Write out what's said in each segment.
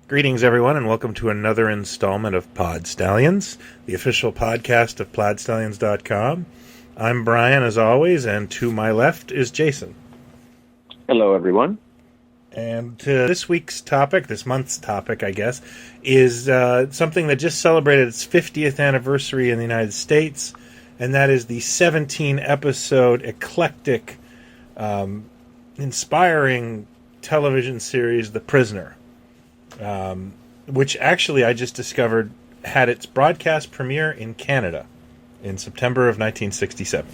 Greetings, everyone, and welcome to another installment of Pod Stallions, the official podcast of PodStallions.com. I'm Brian, as always, and to my left is Jason. Hello, everyone. And this week's topic, this month's topic, I guess, is something that just celebrated its 50th anniversary in the United States, and that is the 17-episode, eclectic, inspiring television series, The Prisoner. Which actually I just discovered had its broadcast premiere in Canada in September of 1967.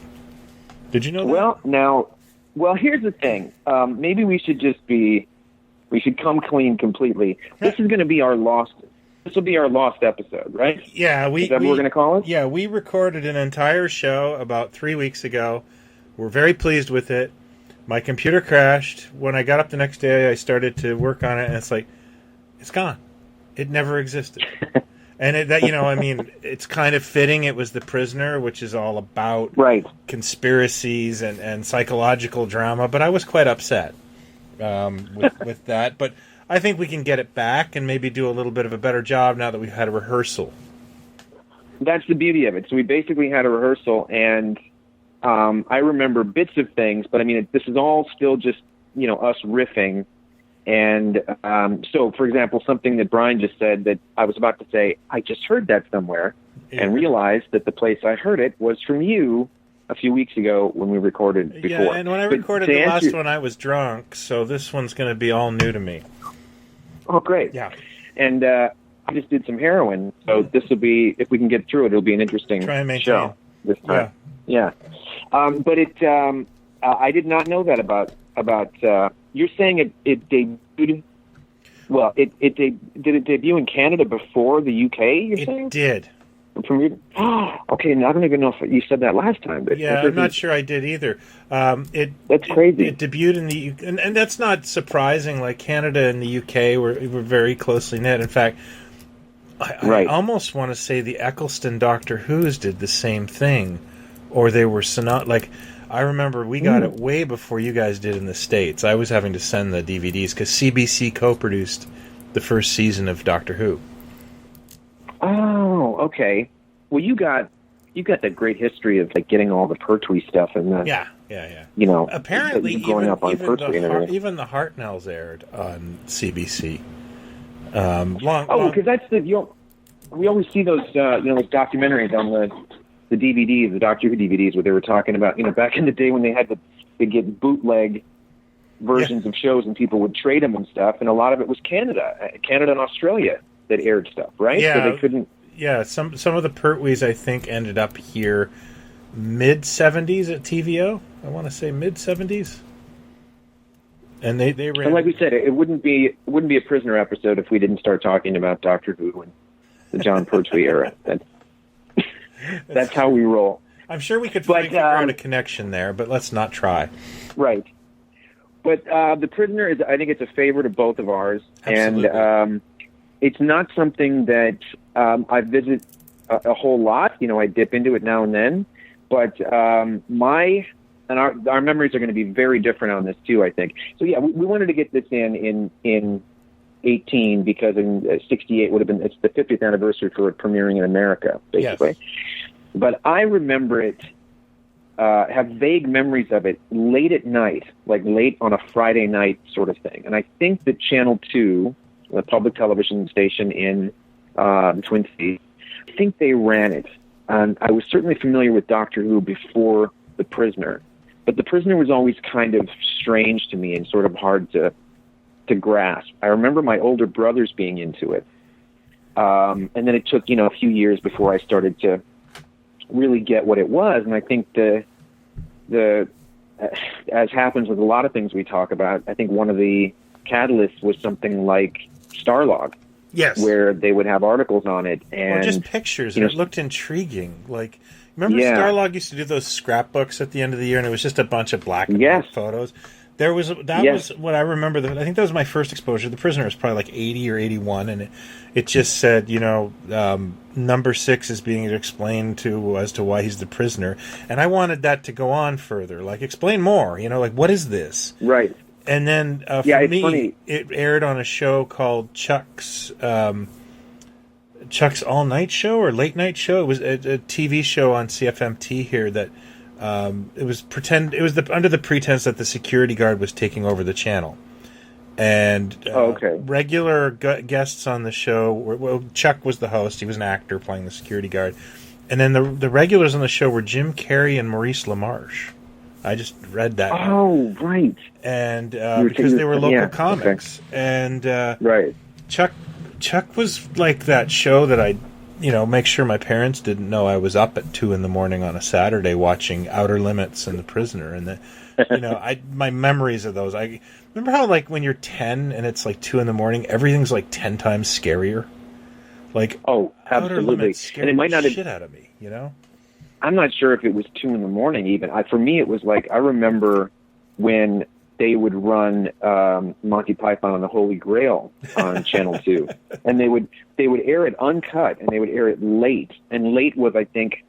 Did you know that? Well, here's the thing. Maybe we should come clean completely. This is going to be this will be our lost episode, right? Yeah. Is that what we're going to call it? Yeah, we recorded an entire show about 3 weeks ago. We're very pleased with it. My computer crashed. When I got up the next day, I started to work on it, and it's like, it's gone. It never existed. And it's kind of fitting. It was The Prisoner, which is all about conspiracies and psychological drama. But I was quite upset with that. But I think we can get it back and maybe do a little bit of a better job now that we've had a rehearsal. That's the beauty of it. So we basically had a rehearsal, and I remember bits of things. But, this is all still just, us riffing. And so, for example, something that Brian just said that I was about to say, I just heard that somewhere and realized that the place I heard it was from you a few weeks ago when we recorded before. Yeah, and when I recorded the last one, I was drunk, so this one's going to be all new to me. Oh, great. Yeah. And I just did some heroin, so this will be, if we can get through it, it'll be an interesting show this time. Yeah. But I did not know that about you're saying it debuted. Well, did it debut in Canada before the UK? You're saying it did. Okay, and I don't even know if you said that last time. But yeah, I'm not sure I did either. That's crazy. It debuted in the UK, and that's not surprising. Like Canada and the UK were very closely knit. In fact, I almost want to say the Eccleston Doctor Who's did the same thing, or they were I remember we got it way before you guys did in the States. I was having to send the DVDs because CBC co-produced the first season of Doctor Who. Oh, okay. Well, you got that great history of getting all the Pertwee stuff and yeah. Apparently, growing up on Pertwee and everything. Even the Hartnells aired on CBC. Because that's we always see those those documentaries on the DVDs, the Doctor Who DVDs, where they were talking about, back in the day when they had to get bootleg versions of shows and people would trade them and stuff, and a lot of it was Canada and Australia that aired stuff, right? Yeah, so they couldn't. Yeah, some of the Pertwees I think ended up here mid-70s at TVO. I want to say mid-70s, and they ran. And like we said, it wouldn't be a Prisoner episode if we didn't start talking about Doctor Who and the John Pertwee era. That's how we roll. I'm sure we could figure out a connection there, but let's not try. Right. But The Prisoner I think it's a favorite of both of ours. Absolutely. And it's not something that I visit a whole lot. I dip into it now and then. But our memories are going to be very different on this too, I think. So yeah, we wanted to get this in 18 because in 68 would have been, it's the 50th anniversary for it premiering in America, basically. Yes. But I remember it, have vague memories of it late at night, like late on a Friday night sort of thing. And I think that Channel 2, the public television station in the Twin Cities, I think they ran it. And I was certainly familiar with Doctor Who before The Prisoner. But The Prisoner was always kind of strange to me and sort of hard to to grasp. I remember my older brothers being into it. And then it took, a few years before I started to really get what it was. And I think as happens with a lot of things we talk about, I think one of the catalysts was something like Starlog. Yes. Where they would have articles on it. And, or just pictures. And it looked intriguing. Like, remember Starlog used to do those scrapbooks at the end of the year, and it was just a bunch of black and white photos? Was what I remember. I think that was my first exposure. The Prisoner was probably like 80 or 81, and it just said, number 6 is being explained as to why he's the prisoner. And I wanted that to go on further. Like, explain more. Like, what is this? Right. And then for me, funny. It aired on a show called Chuck's All Night Show or Late Night Show. It was a TV show on CFMT here that it was under the pretense that the security guard was taking over the channel. And regular guests on the show Chuck was the host. He was an actor playing the security guard. And then the regulars on the show were Jim Carrey and Maurice LaMarche. I just read that. Oh, right. And because they were local comics. Okay. And right. Chuck was like that show that I, make sure my parents didn't know I was up at 2 a.m. on a Saturday watching Outer Limits and The Prisoner. And my memories of those. I remember how, like, when you're 10 and it's like 2 a.m, everything's like 10 times scarier. Like, absolutely. Outer Limits scared and it might not the shit out of me, I'm not sure if it was 2 a.m. even. For me, it was like, I remember when they would run Monty Python on the Holy Grail on Channel 2. And they would air it uncut, and they would air it late. And late was, I think,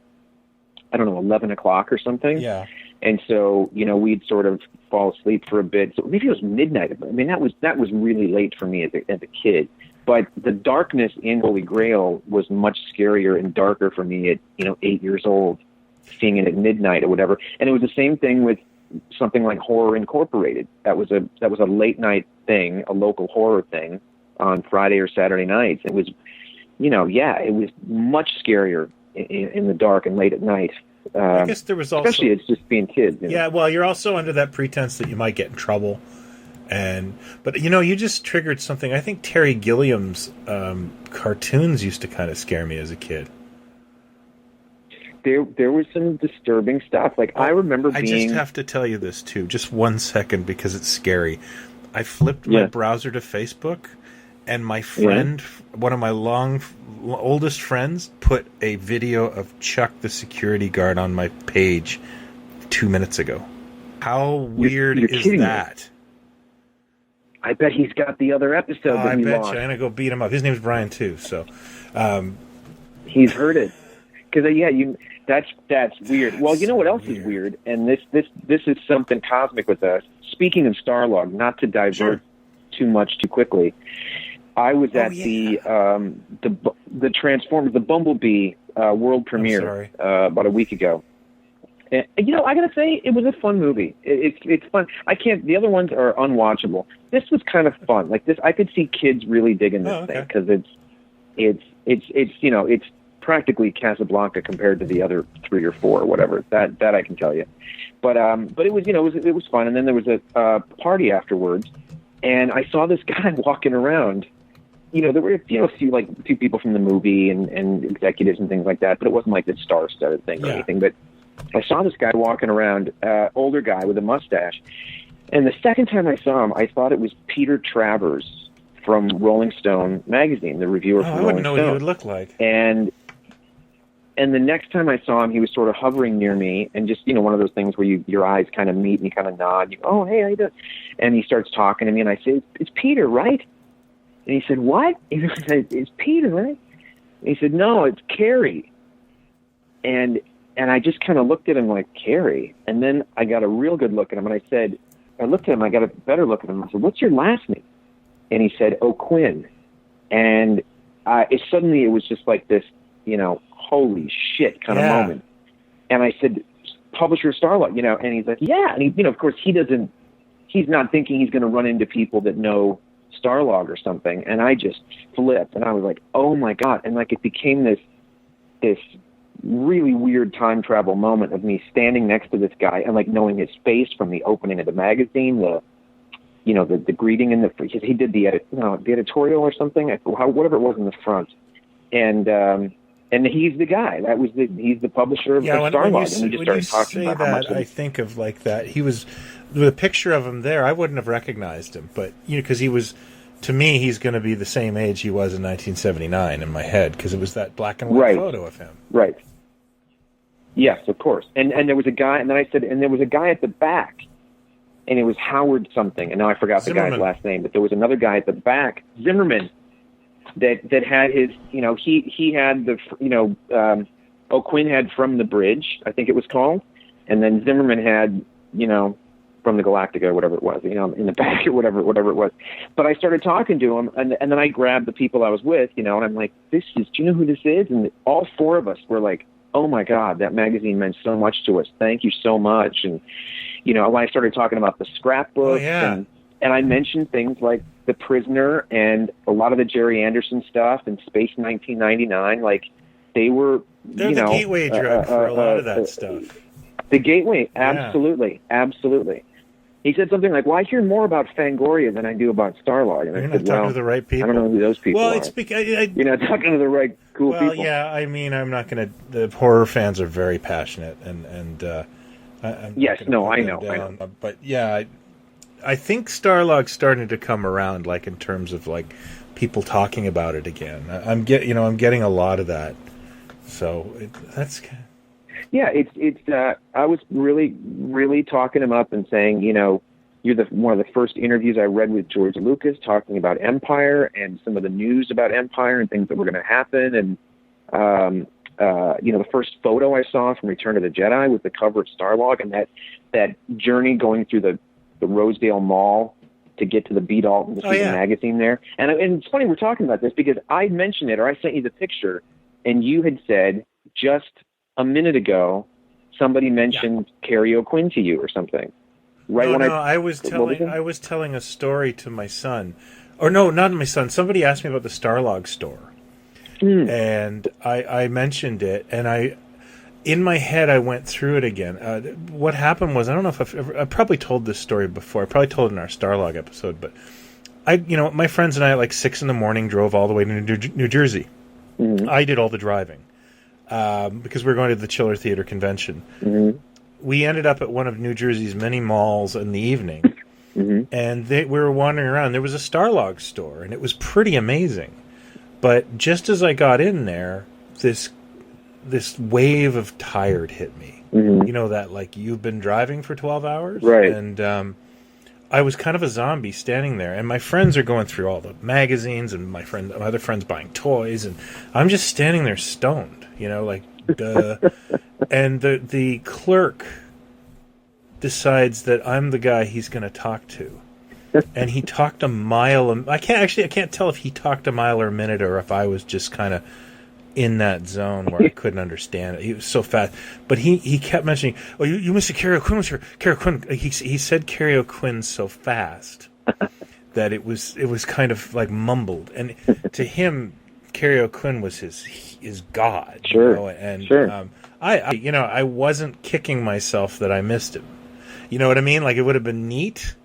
11 o'clock or something. Yeah. And so, we'd sort of fall asleep for a bit. So maybe it was midnight. I mean, that was really late for me as a kid. But the darkness in Holy Grail was much scarier and darker for me at 8 years old, seeing it at midnight or whatever. And it was the same thing with something like Horror Incorporated. That was a late night thing, a local horror thing on Friday or Saturday nights. It was, it was much scarier in the dark and late at night. I guess there was also, especially it's just being kids. Yeah, well, you're also under that pretense that you might get in trouble. But you just triggered something. I think Terry Gilliam's cartoons used to kind of scare me as a kid. There was some disturbing stuff. Like, I remember I just have to tell you this too, just 1 second, because it's scary. I flipped my browser to Facebook, and my friend, one of my oldest friends, put a video of Chuck the security guard on my page 2 minutes ago. How weird is that? Me. I bet he's got the other episode that we lost. I'm going to go beat him up. His name's Brian, too, so... he's heard it. Because, that's weird. Well, you know what else is weird? And this is something cosmic with us. Speaking of Starlog, not to divert too much too quickly, I was at the Transformers, the Bumblebee world premiere about a week ago. And, I got to say, it was a fun movie. It's fun. The other ones are unwatchable. This was kind of fun. Like this, I could see kids really digging this thing because it's practically Casablanca compared to the other 3 or 4 or whatever. That I can tell you. But it was, it was fun. And then there was a party afterwards, and I saw this guy walking around. There were a few people from the movie and executives and things like that, but it wasn't like this star-studded thing or anything. But I saw this guy walking around, older guy with a mustache. And the second time I saw him, I thought it was Peter Travers from Rolling Stone magazine, the reviewer from Rolling Stone. I wouldn't know what he would look like. And the next time I saw him, he was sort of hovering near me, and just, one of those things where your eyes kind of meet and you kind of nod. You go, oh, hey, how you doing? And he starts talking to me, and I say, it's Peter, right? And he said, what? He said, it's Peter, right? And he said, no, it's Carrie. And I just kind of looked at him like, Carrie? And then I got a real good look at him, and I looked at him, I got a better look at him. I said, what's your last name? And he said, O'Quinn. And suddenly it was just like this, holy shit kind of moment. And I said, publisher Starlog, and he's like, yeah. And he, of course he's not thinking he's going to run into people that know Starlog or something. And I just flipped, and I was like, oh my God. And like, it became this really weird time travel moment of me standing next to this guy and like knowing his face from the opening of the magazine, the greeting in he did the editorial or something, whatever it was in the front, and he's the guy. He's the publisher of Starlog, and we just started talking about how much. I think of like that. He was the picture of him there. I wouldn't have recognized him, but because he was. To me, he's going to be the same age he was in 1979 in my head, because it was that black and white photo of him. Right. Yes, of course. And there was a guy, and then I said, and there was a guy at the back, and it was Howard something, and now I forgot the guy's last name, but there was another guy at the back, Zimmerman, that had his, he had the, O'Quinn had From the Bridge, I think it was called, and then Zimmerman had, From the Galactica or whatever it was, in the back or whatever it was. But I started talking to him, and then I grabbed the people I was with, and I'm like, do you know who this is? And all four of us were like, oh my God, that magazine meant so much to us. Thank you so much. And, when I started talking about the scrapbooks, and I mentioned things like The Prisoner and a lot of the Jerry Anderson stuff and Space 1999, like they're the gateway drug for a lot of that stuff. The gateway, absolutely, absolutely. He said something like, well, I hear more about Fangoria than I do about Starlog. And You're I not said, talking to the right people. I don't know who those people are. It's because... You're not talking to the right cool people. Well, yeah, I mean, I'm not going to... The horror fans are very passionate, and I'm yes, no, I know. But, yeah, I think Starlog's starting to come around, like, in terms of, like, people talking about it again. I'm getting a lot of that. So, that's... Yeah, I was really, really talking him up and saying, you're one of the first interviews I read with George Lucas talking about Empire and some of the news about Empire and things that were going to happen. And, the first photo I saw from Return of the Jedi was the cover of Starlog, and that journey going through the Rosedale Mall to get to the Beat Alton to see the magazine there. And it's funny we're talking about this because I mentioned it, or I sent you the picture, and you had said just a minute ago, somebody mentioned Carrie O'Quinn to you or something. I was telling a story to my son. Or no, not my son. Somebody asked me about the Starlog store. And I mentioned it, and in my head, I went through it again. What happened was, I don't know if I probably told this story before. I probably told it in our Starlog episode, but my friends and I at like 6 a.m. drove all the way to New Jersey. I did all the driving. Because we were going to the Chiller Theater convention. We ended up at one of New Jersey's many malls in the evening, and we were wandering around. There was a Starlog store, and it was pretty amazing. But just as I got in there, this wave of tired hit me. That, like, you've been driving for 12 hours? Right. And I was kind of a zombie standing there, and my friends are going through all the magazines, and my other friends buying toys, and I'm just standing there stoned. Duh. And the clerk decides that I'm the guy he's going to talk to. And he talked a mile. I can't tell if he talked a mile or a minute, or if I was just kind of in that zone where I couldn't understand it. He was so fast. But he kept mentioning, oh, you Mr. Carrie O'Quinn, Mr. Carrie O'Quinn. He said Carrie O'Quinn so fast that it was kind of like mumbled. And to him, Carrie O'Quinn was his god. Sure. And sure. I wasn't kicking myself that I missed him. You know what I mean? Like, it would have been neat.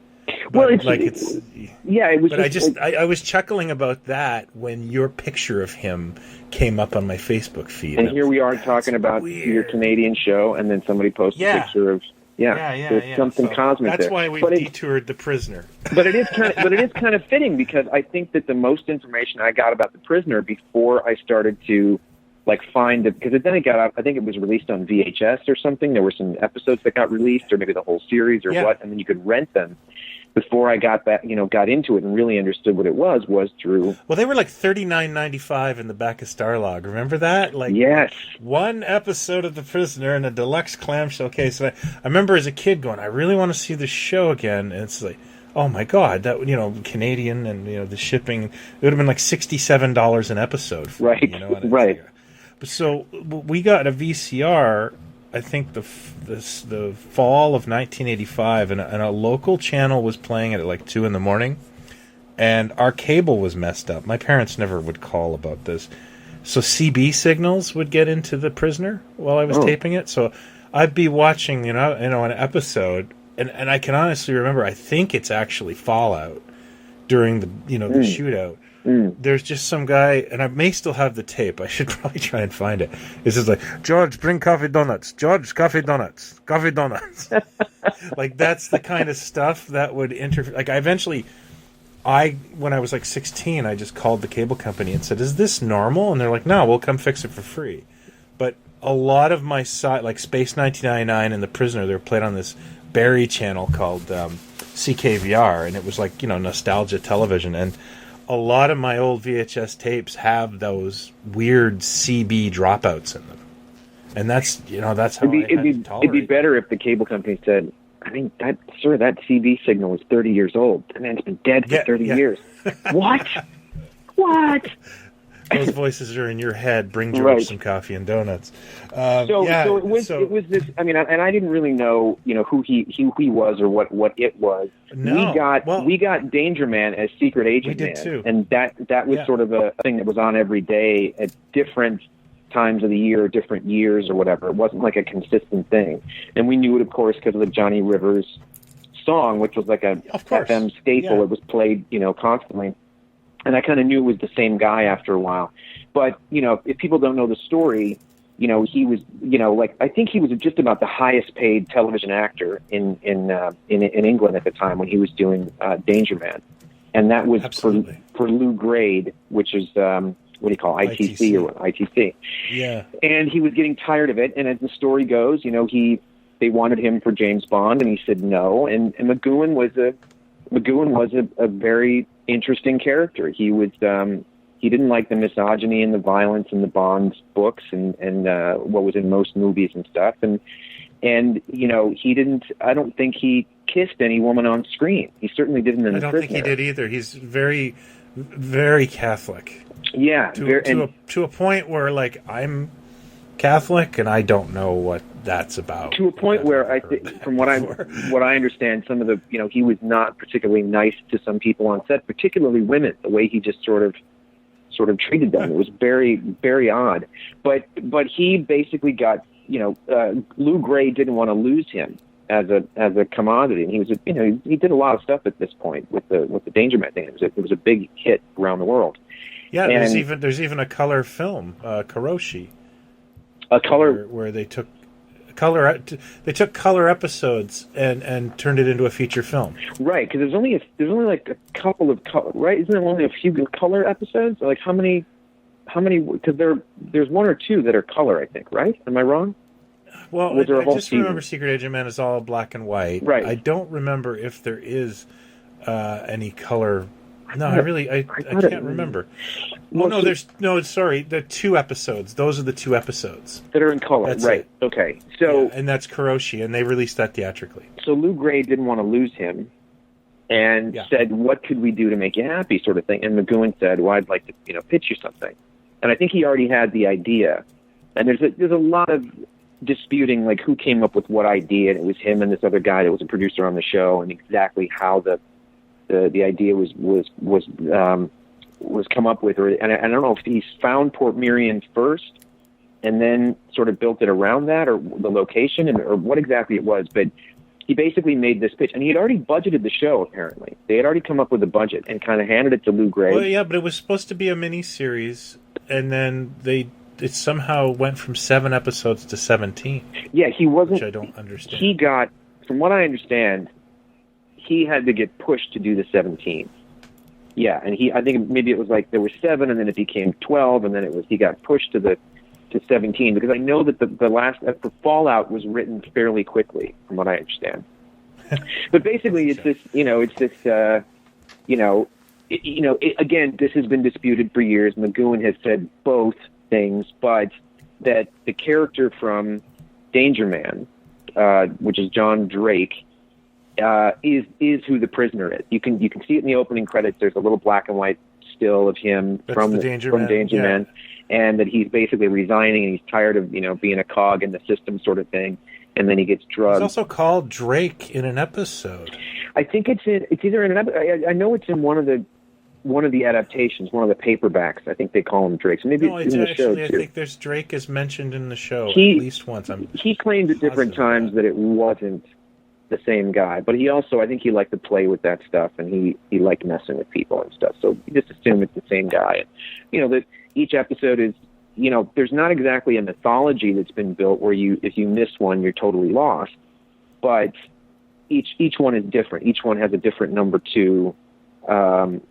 Well, it was. But I was chuckling about that when your picture of him came up on my Facebook feed. And here we are talking about your Canadian show, and then somebody posted a picture of there's something cosmic that's there. Why we detoured The Prisoner. But it is kind of fitting, because I think that the most information I got about The Prisoner before I started to find it, because then it got out, I think it was released on VHS or something. There were some episodes that got released, or maybe the whole series or what, and then you could rent them. Before I got into it and really understood what it was through. Well, they were like $39.95 in the back of Starlog. Remember that? Yes. One episode of The Prisoner in a deluxe clamshell case. And I remember as a kid going, I really want to see this show again. And it's like, oh my God, that Canadian and the shipping. It would have been like $67 an episode. Right. Right. So we got a VCR. I think the fall of 1985, and a local channel was playing it at like 2 a.m, and our cable was messed up. My parents never would call about this, so CB signals would get into The Prisoner while I was taping it. So I'd be watching, an episode, and I can honestly remember, I think it's actually Fallout during the the shootout. There's just some guy, and I may still have the tape. I should probably try and find it. It's just like, George, bring coffee donuts. George, coffee donuts. Coffee donuts. Like, that's the kind of stuff that would interfere. Like, when I was like 16, I just called the cable company and said, is this normal? And they're like, no, we'll come fix it for free. But a lot of my like Space 1999 and The Prisoner, they were played on this Barry channel called CKVR, and it was like, nostalgia television. And a lot of my old VHS tapes have those weird CB dropouts in them. And that's how it'd be better if the cable company said, I think that CB signal is 30 years old. That man's been dead for 30 years. What? What? Those voices are in your head. Bring George some coffee and donuts. So it was this. I mean, and I didn't really know, who he was or what it was. No. We got Danger Man as Secret Agent Man, too. And that was sort of a thing that was on every day at different times of the year, different years or whatever. It wasn't like a consistent thing. And we knew it, of course, because of the Johnny Rivers song, which was like a FM staple. It was played, constantly. And I kind of knew it was the same guy after a while. But, if people don't know the story, he was, I think he was just about the highest paid television actor in England at the time when he was doing Danger Man. And that was for Lou Grade, which is, what do you call ITC or ITC? Yeah. And he was getting tired of it. And as the story goes, they wanted him for James Bond, and he said no. And McGoohan was a very interesting character. He was he didn't like the misogyny and the violence in the Bond books and what was in most movies and stuff. And he didn't. I don't think he kissed any woman on screen. He certainly didn't in The Prisoner. I don't think he did either. He's very, very Catholic. Yeah, to a point where, like, I'm Catholic and I don't know what that's about. To a point where I think, from what I understand, some of the he was not particularly nice to some people on set, particularly women. The way he just sort of treated them, it was very, very odd. But he basically got Lou Gray didn't want to lose him as a commodity, and he was he did a lot of stuff at this point with the Danger Man thing. It was a big hit around the world. Yeah, there's even a color film, Karoshi. A color where they took color episodes and turned it into a feature film. Right, because there's only like a couple of color. Right, isn't there only a few color episodes? Like how many? Because there's one or two that are color, I think. Right? Am I wrong? Well, I just remember Secret Agent Man is all black and white. Right. I don't remember if there is any color. No, I can't remember. Well, no, the 2 episodes. Those are the 2 episodes that are in color. That's right. It. Okay. So and that's Karoshi, and they released that theatrically. So Lou Gray didn't want to lose him, and said, "What could we do to make you happy?" sort of thing. And McGoohan said, "Well, I'd like to, pitch you something." And I think he already had the idea. And there's a lot of disputing, like, who came up with what idea. And it was him and this other guy that was a producer on the show, and exactly how the idea was come up with, and I don't know if he found Port Merion first and then sort of built it around that, or the location, or what exactly it was. But he basically made this pitch, and he had already budgeted the show. Apparently, they had already come up with a budget and kind of handed it to Lou Gray. Well, yeah, but it was supposed to be a mini series, and then it somehow went from 7 episodes to 17. Yeah, he wasn't. Which I don't understand. He got, from what I understand, he had to get pushed to do the 17. Yeah, and I think maybe it was like there were 7, and then it became 12, and then he got pushed to 17, because I know that the last for Fallout was written fairly quickly, from what I understand. But basically, it's this, again, this has been disputed for years. McGoohan has said both things, but that the character from Danger Man, which is John Drake, is who the prisoner is. You can see it in the opening credits. There's a little black and white still of him from Danger Man, and that he's basically resigning and he's tired of being a cog in the system, sort of thing. And then he gets drugged. He's also called Drake in an episode. I think it's either in an episode. I know it's in one of the adaptations, one of the paperbacks. I think they call him Drake. So maybe it's in the show too. I think there's Drake is mentioned in the show at least once. He claimed at different times that it wasn't the same guy, but he also, I think he liked to play with that stuff, and he liked messing with people and stuff. So you just assume it's the same guy. And, you know, that each episode is, you know, there's not exactly a mythology that's been built where if you miss one, you're totally lost. But each one is different. Each one has a different number two,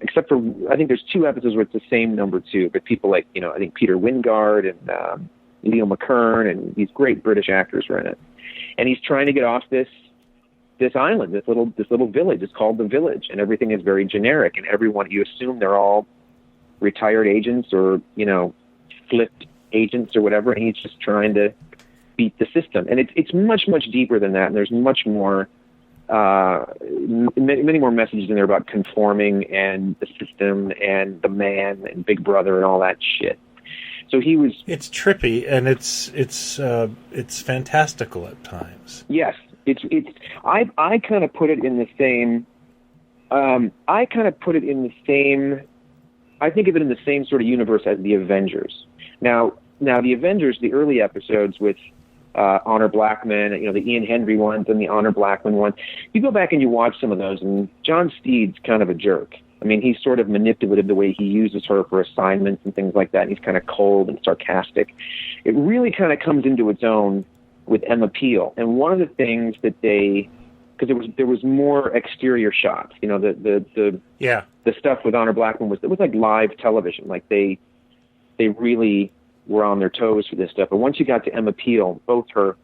except for, I think there's 2 episodes where it's the same number 2, but people like, you know, I think Peter Wingard and Leo McKern and these great British actors are in it. And he's trying to get off this island, this little village. It's called the Village, and everything is very generic, and everyone, you assume they're all retired agents or, you know, flipped agents or whatever, and he's just trying to beat the system. And it's much, much deeper than that, and there's much more, many more messages in there about conforming and the system and the man and Big Brother and all that shit. So he was... It's trippy, and it's fantastical at times. Yes. I kind of put it in the same... I think of it in the same sort of universe as the Avengers. Now the Avengers, the early episodes with Honor Blackman, you know, the Ian Hendry ones and the Honor Blackman one, you go back and you watch some of those, and John Steed's kind of a jerk. I mean, he's sort of manipulative the way he uses her for assignments and things like that. And he's kind of cold and sarcastic. It really kind of comes into its own with Emma Peel. And one of the things that because there was more exterior shots, you know, the stuff with Honor Blackman it was like live television. Like they really were on their toes for this stuff. But once you got to Emma Peel, both her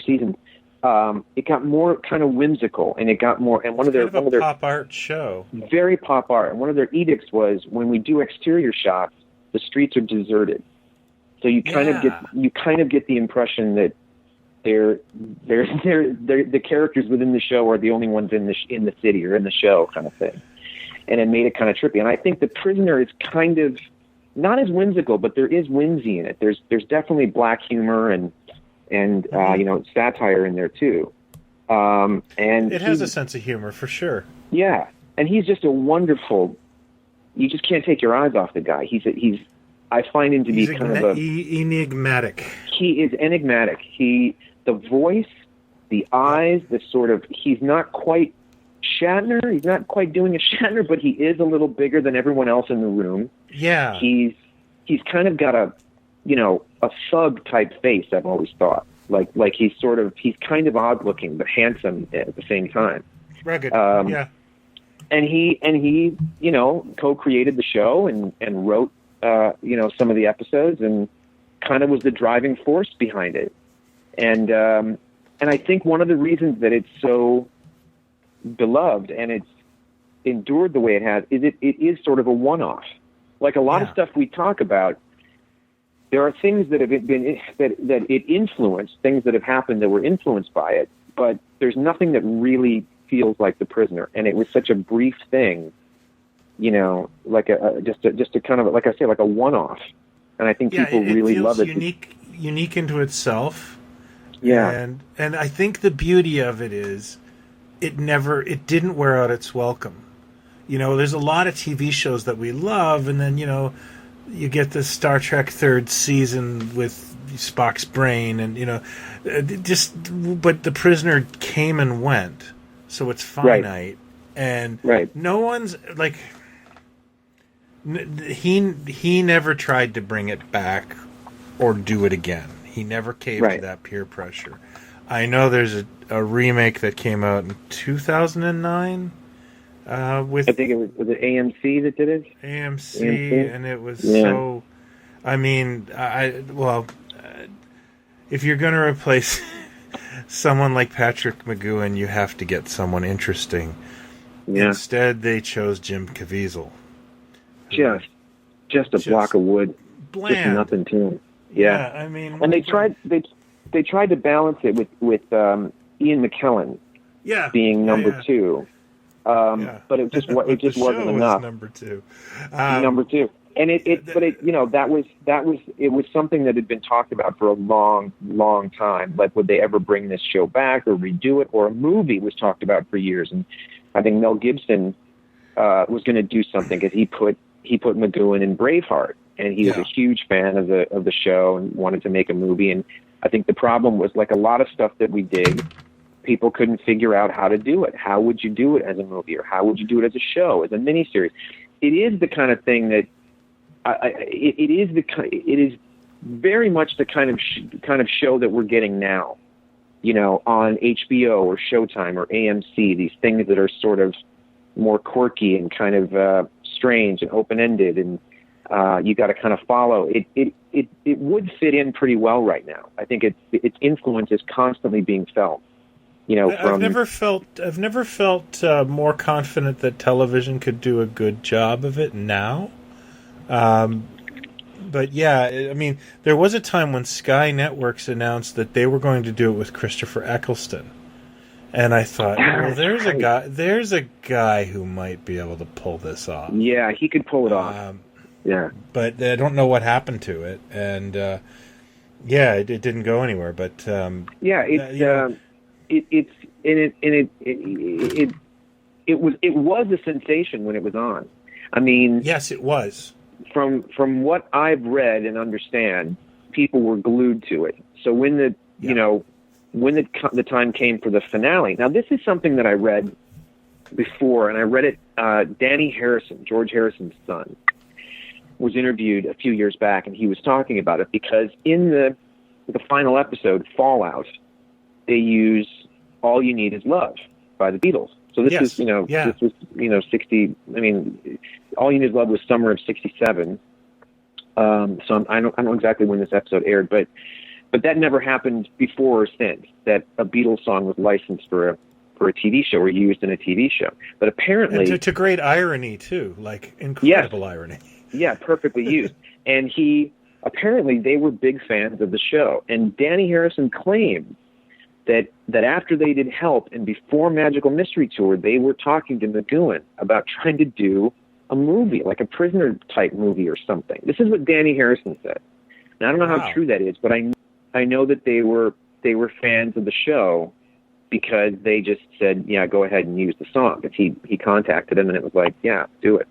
seasons, it got more kind of whimsical, and it got more. And one of their pop art show, very pop art. And one of their edicts was, when we do exterior shots, the streets are deserted. So you kind of get the impression that the characters within the show are the only ones in the city or in the show, kind of thing. And it made it kind of trippy. And I think The Prisoner is kind of not as whimsical, but there is whimsy in it. There's definitely black humor and you know, satire in there too. And it has a sense of humor for sure. Yeah, and he's just a wonderful. You just can't take your eyes off the guy. I find him to be kind of enigmatic. He is enigmatic. The voice, the eyes, the sort of. He's not quite Shatner. He's not quite doing a Shatner, but he is a little bigger than everyone else in the room. Yeah. He's kind of got a thug type face. I've always thought, like he's kind of odd looking but handsome at the same time. Rugged. Yeah. And he you know, co-created the show and wrote you know, some of the episodes and kind of was the driving force behind it. And I think one of the reasons that it's so beloved and it's endured the way it has is it is sort of a one-off. Like a lot of stuff we talk about, there are things that have been that it influenced, things that have happened that were influenced by it, but there's nothing that really feels like The Prisoner. And it was such a brief thing, you know, like just a kind of, like I say, like a one-off. And I think people really love it. Unique into itself. Yeah. And I think the beauty of it is it didn't wear out its welcome. You know, there's a lot of TV shows that we love, and then, you know, you get the Star Trek third season with Spock's brain, and, you know, but The Prisoner came and went, so it's finite. Right. And right. No one's, like, he never tried to bring it back or do it again. He never caved to that peer pressure. I know there's a remake that came out in 2009. I think it was it AMC that did it? AMC, and it was so. I mean, if you're going to replace someone like Patrick McGoohan, you have to get someone interesting. Yeah. Instead, they chose Jim Caviezel. Just a block of wood. Bland. Just nothing to him. Yeah, I mean, and they tried to balance it with Ian McKellen. Yeah. Being number 2. But it just wasn't enough. Number 2. Number 2. And it was something that had been talked about for a long, long time. Like, would they ever bring this show back or redo it? Or a movie was talked about for years. And I think Mel Gibson was going to do something, because he put McGoohan in Braveheart, and he was a huge fan of the show and wanted to make a movie. And I think the problem was, like a lot of stuff that we dig, people couldn't figure out how to do it. How would you do it as a movie, or how would you do it as a show, as a miniseries? It is the kind of thing that it is very much the kind of show that we're getting now, on HBO or Showtime or AMC. These things that are sort of more quirky and kind of strange and open-ended, and you got to kind of follow. It would fit in pretty well right now. I think its influence is constantly being felt. I've never felt more confident that television could do a good job of it now. But yeah, I mean, there was a time when Sky Networks announced that they were going to do it with Christopher Eccleston, and I thought, well, there's a guy who might be able to pull this off. Yeah, he could pull it off. Yeah, but I don't know what happened to it, and it didn't go anywhere. But it was a sensation when it was on. I mean, yes, it was. From what I've read and understand, people were glued to it. So when the time came for the finale. Now, this is something that I read before, and I read it. Danny Harrison, George Harrison's son, was interviewed a few years back, and he was talking about it because in the final episode, Fallout, they use "All You Need Is Love" by the Beatles. So this is, this was, 60. I mean, "All You Need Is Love" was summer of '67. So I don't know exactly when this episode aired, but that never happened before or since. That a Beatles song was licensed for a TV show or used in a TV show. But apparently, and to great irony too, like incredible irony. Yeah, perfectly used. And apparently they were big fans of the show. And Danny Harrison claimed that after they did Help and before Magical Mystery Tour, they were talking to McGoohan about trying to do a movie, like a prisoner type movie or something. This is what Danny Harrison said. Now, I don't know how true that is, but I know that they were fans of the show because they just said, yeah, go ahead and use the song. Because he contacted him and it was like, yeah, do it.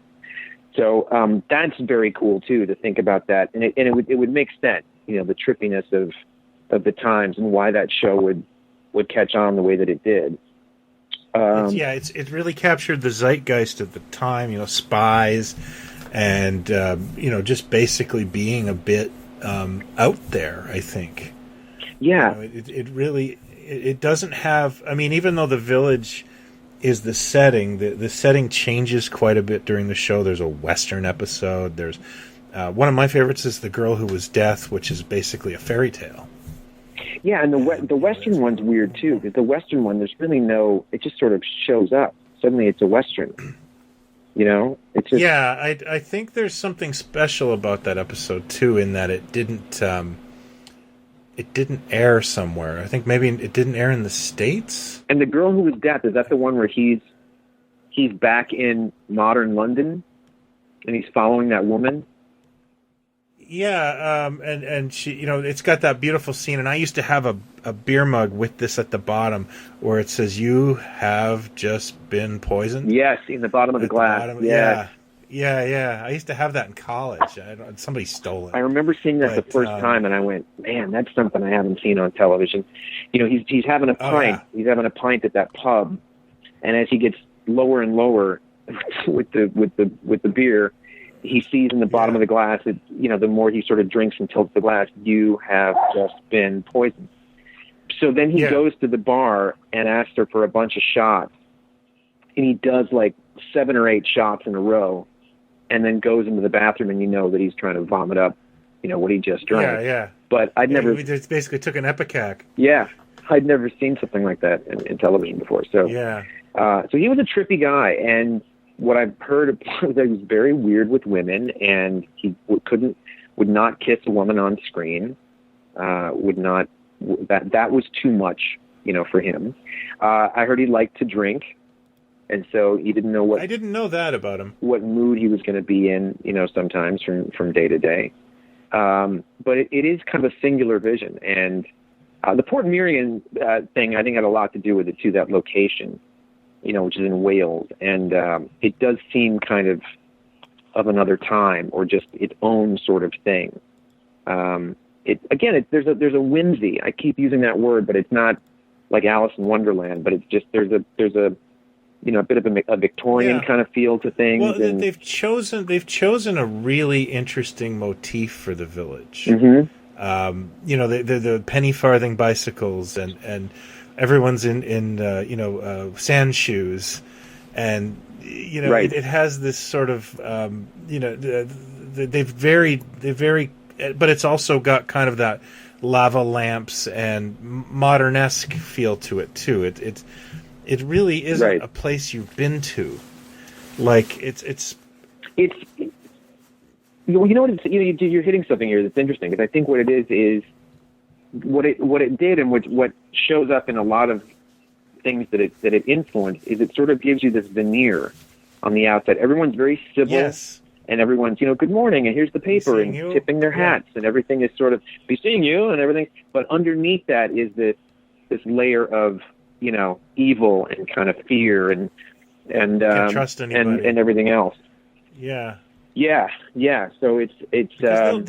So that's very cool too, to think about that, and it would make sense, the trippiness of the times and why that show would catch on the way that it did. It really captured the zeitgeist of the time, spies, and just basically being a bit out there. I think. Yeah, it doesn't have. I mean, even though the village is the setting, the setting changes quite a bit during the show. There's a Western episode. There's one of my favorites is The Girl Who Was Death, which is basically a fairy tale. Yeah, and the Western one's weird too, because the Western one, there's really it just sort of shows up. Suddenly it's a Western. It's just... Yeah, I think there's something special about that episode too, in that it didn't air somewhere. I think maybe it didn't air in the States. And The Girl Who Was Death, is that the one where he's back in modern London and he's following that woman? Yeah, and she, it's got that beautiful scene, and I used to have a beer mug with this at the bottom where it says, "You have just been poisoned." Yes, in the bottom of the glass. Yeah. I used to have that in college. Somebody stole it. I remember seeing that the first time, and I went, "Man, that's something I haven't seen on television." He's having a pint. He's having a pint at that pub, and as he gets lower and lower with the beer, he sees in the bottom of the glass that, the more he sort of drinks and tilts the glass, "You have just been poisoned." So then he goes to the bar and asks her for a bunch of shots, and he does like 7 or 8 shots in a row, and then goes into the bathroom, and that he's trying to vomit up, what he just drank. Yeah. But I'd never... We just basically took an Epicac. Yeah. I'd never seen something like that in television before. So, so he was a trippy guy, and what I've heard was that he was very weird with women, and he would not kiss a woman on screen. That was too much, for him. I heard he liked to drink, and so he didn't know what... I didn't know that about him. What mood he was going to be in, sometimes from day to day. But it is kind of a singular vision, and the Port Merion thing, I think, had a lot to do with it too. That location, which is in Wales, and it does seem kind of another time, or just its own sort of thing. There's a whimsy. I keep using that word, but it's not like Alice in Wonderland, but it's just there's a a bit of a Victorian kind of feel to things. Well, and they've chosen a really interesting motif for the village. Mm-hmm. The penny farthing bicycles, and everyone's in sand shoes, and Right. it has this sort of they've very, but it's also got kind of that lava lamps and modern-esque feel to it too. It really isn't Right. a place you've been to. Like it's you know what you're hitting something here that's interesting, because I think what it is what it did, and what shows up in a lot of things that it influenced, is it sort of gives you this veneer on the outside. Everyone's very civil. yes. And everyone's, good morning, and here's the paper, and you. tipping their hats, and everything is sort of, be seeing you, and everything. But underneath that is this layer of, evil and kind of fear and Can't trust anybody. and everything else. Yeah. Yeah. So it's There's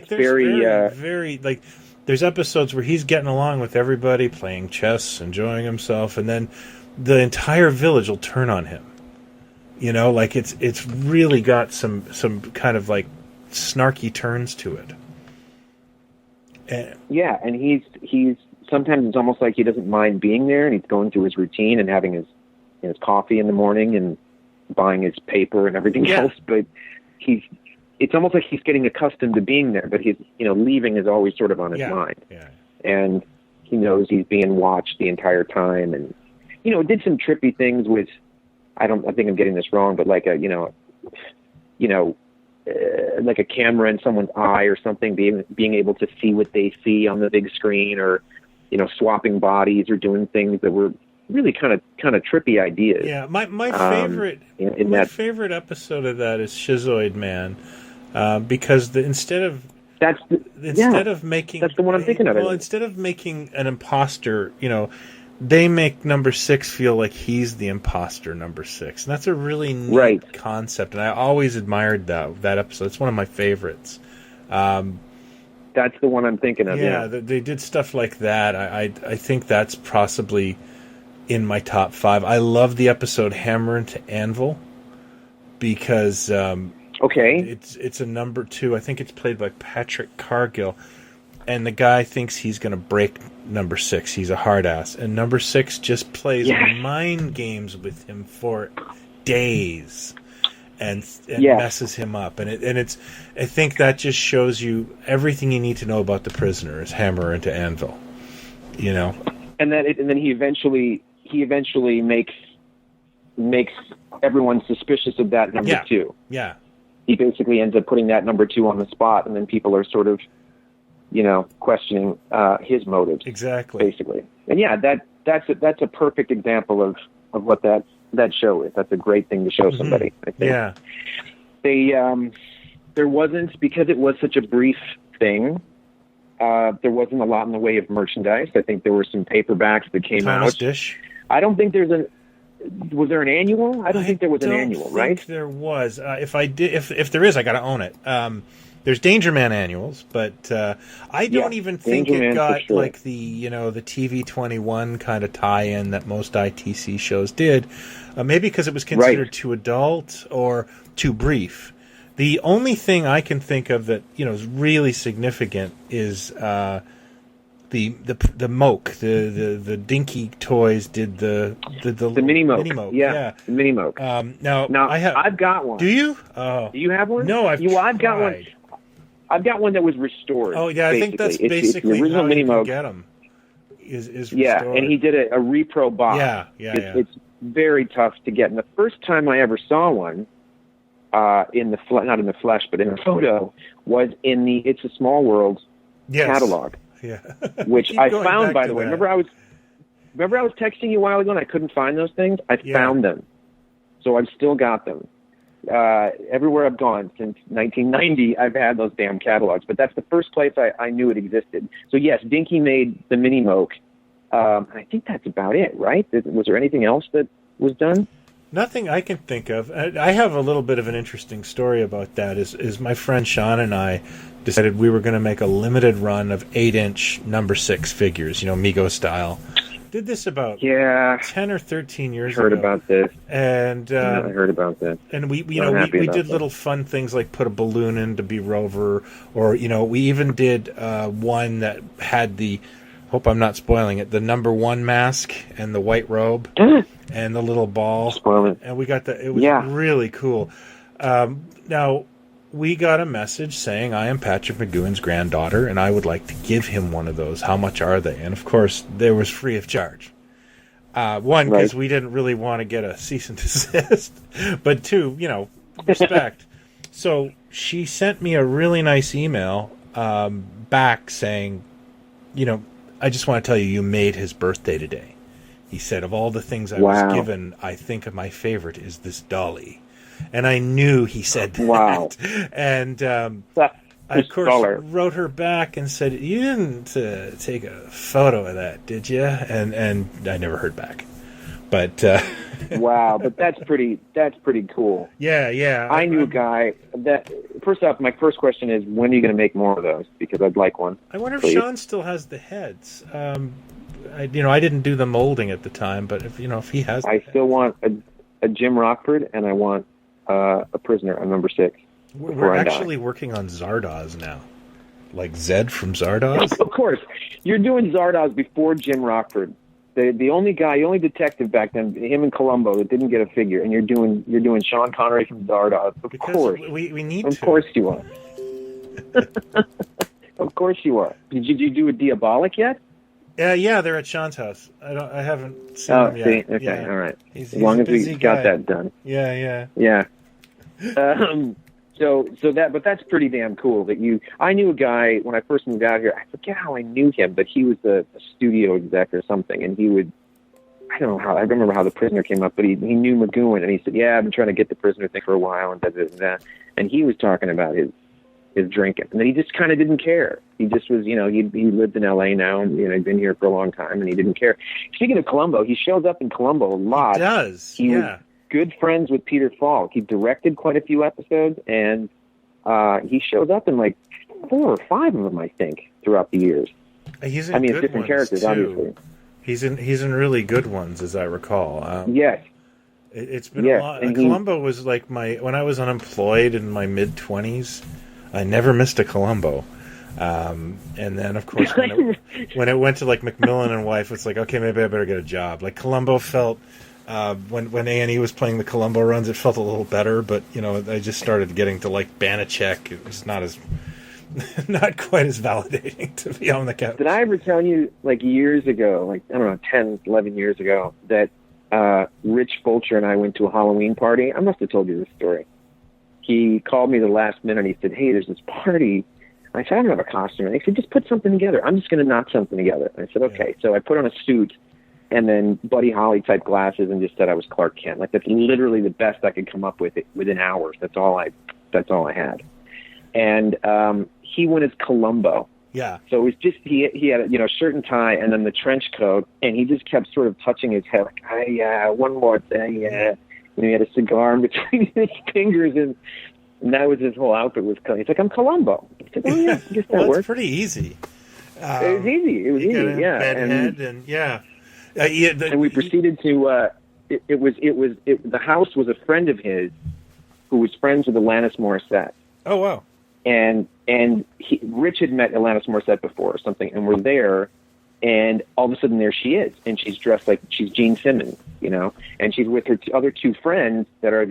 very like there's episodes where he's getting along with everybody, playing chess, enjoying himself, and then the entire village will turn on him. Like it's really got some kind of like snarky turns to it. And he's sometimes it's almost like he doesn't mind being there, and he's going through his routine and having his coffee in the morning and buying his paper and everything else. But it's almost like he's getting accustomed to being there, but he's leaving is always sort of on his mind. Yeah. And he knows he's being watched the entire time, and it did some trippy things with. I think I'm getting this wrong, but like a like a camera in someone's eye or something, being able to see what they see on the big screen, or swapping bodies, or doing things that were really kind of trippy ideas. Yeah, my favorite favorite episode of that is Schizoid Man, because instead of making, that's the one I'm thinking of. Well, instead of making an imposter, they make number 6 feel like he's the imposter, number 6. And that's a really neat concept. And I always admired that episode. It's one of my favorites. That's the one I'm thinking of. Yeah. They did stuff like that. I think that's possibly in my top 5. I love the episode Hammer into Anvil, because it's a number 2. I think it's played by Patrick Cargill. And the guy thinks he's going to break number 6. He's a hard ass. And number 6 just plays mind games with him for days and messes him up. And it's I think that just shows you everything you need to know about the prisoner is Hammer into Anvil. And then he eventually makes everyone suspicious of that number 2. Yeah. He basically ends up putting that number 2 on the spot, and then people are sort of questioning his motives. Exactly. Basically. And that's a perfect example of what that show is. That's a great thing to show somebody, I think. Yeah. There wasn't, because it was such a brief thing, there wasn't a lot in the way of merchandise. I think there were some paperbacks that came Thomas out. Dish. I don't think was there an annual? I don't think there was an annual, right? There was. If there is, I got to own it. There's Danger Man annuals, but I don't even think it got like the the TV21 kind of tie-in that most ITC shows did. Maybe because it was considered too adult or too brief. The only thing I can think of that is really significant is the Moke, the Dinky Toys did the Mini Moke. Yeah, the Mini Moke. Now I've got one. Do you? Oh. Do you have one? No, I've got one. I've got one that was restored. Oh yeah, I think that's basically the original how Mini you Moke. Can get them. Is restored. Yeah, and he did a repro box. It's very tough to get. And the first time I ever saw one, not in the flesh, but in a photo, was in the It's a Small World catalog. Yeah. Which I found, by the way. Remember I was texting you a while ago and I couldn't find those things? I found them. So I've still got them. Everywhere I've gone since 1990, I've had those damn catalogs. But that's the first place I knew it existed. So yes, Dinky made the Mini Moke. I think that's about it, right? Was there anything else that was done? Nothing I can think of. I have a little bit of an interesting story about that. Is my friend Sean and I decided we were going to make a limited run of 8-inch number 6 figures, Mego style. Did this about 10 or 13 years ago. Heard about this. And I heard about this. And we did little fun things like put a balloon in to be Rover, or we even did one that had the, hope I'm not spoiling it, the number 1 mask and the white robe and the little ball. Spoil it. And we got it was really cool. Now, we got a message saying, I am Patrick McGoohan's granddaughter, and I would like to give him one of those. How much are they? And, of course, there was free of charge. One, because we didn't really want to get a cease and desist. But two, respect. So she sent me a really nice email back saying, I just want to tell you, you made his birthday today. He said, of all the things I was given, I think my favorite is this dolly. And I knew he said that. Wow. And I, of course, wrote her back and said, you didn't take a photo of that, did you? And I never heard back. But wow, but that's pretty cool. Yeah. I knew a guy that, first off, my first question is, when are you going to make more of those? Because I'd like one. I wonder if Sean still has the heads. I didn't do the molding at the time, but if he has, I still want a Jim Rockford, and I want a prisoner on number 6. We're actually working on Zardoz now, like Zed from Zardoz. Of course, you're doing Zardoz before Jim Rockford, the only detective back then, him and Columbo, that didn't get a figure, and you're doing Sean Connery from Zardoz. Of course, we need. Of course you are. Of course you are. Did you do a Diabolic yet? Yeah, they're at Sean's house. I haven't seen them yet. See? Okay, yeah. All right. He's as long a as we busy got guy. that done. Yeah. But that's pretty damn cool that I knew a guy when I first moved out here. I forget how I knew him, but he was a studio exec or something, and I don't know how, I remember how the prisoner came up, but he knew McGoohan, and he said, I've been trying to get the prisoner thing for a while, and that. And he was talking about his drinking, and then he just kind of didn't care. He just was, he lived in L.A. now, and he'd been here for a long time, and he didn't care. Speaking of Columbo, he shows up in Columbo a lot. He does, He was good friends with Peter Falk. He directed quite a few episodes, and he showed up in like 4 or 5 of them, I think, throughout the years. He's in good different ones characters, too. obviously. He's in really good ones, as I recall. Yes. It's been a lot. Columbo was like when I was unemployed in my mid-20s, I never missed a Columbo. And then, of course, when it went to like Macmillan and Wife, it's like, okay, maybe I better get a job. Like Columbo felt, when A&E was playing the Columbo runs, it felt a little better. But I just started getting to like Banachek. It was not quite as validating to be on the couch. Did I ever tell you, like years ago, like I don't know, 10, 11 years ago, that Rich Fulcher and I went to a Halloween party? I must have told you this story. He called me the last minute. He said, hey, there's this party. I said, I don't have a costume. And he said, just put something together. I'm just going to knock something together. And I said, okay. So I put on a suit and then Buddy Holly type glasses and just said I was Clark Kent. Like that's literally the best I could come up with within hours. That's all I had. And he went as Columbo. Yeah. So it was just he had a shirt and tie and then the trench coat, and he just kept sort of touching his head like, one more thing, And he had a cigar in between his fingers, and that was his whole outfit. He's like, I'm Columbo. I said, oh yeah, I guess that works. It's pretty easy. It was easy. It was easy. Yeah. And we proceeded to. The house was a friend of his who was friends with Alanis Morissette. Oh wow. And Rich had met Alanis Morissette before or something, and we're there, and all of a sudden there she is, and she's dressed like she's Gene Simmons, and she's with her other 2 friends that are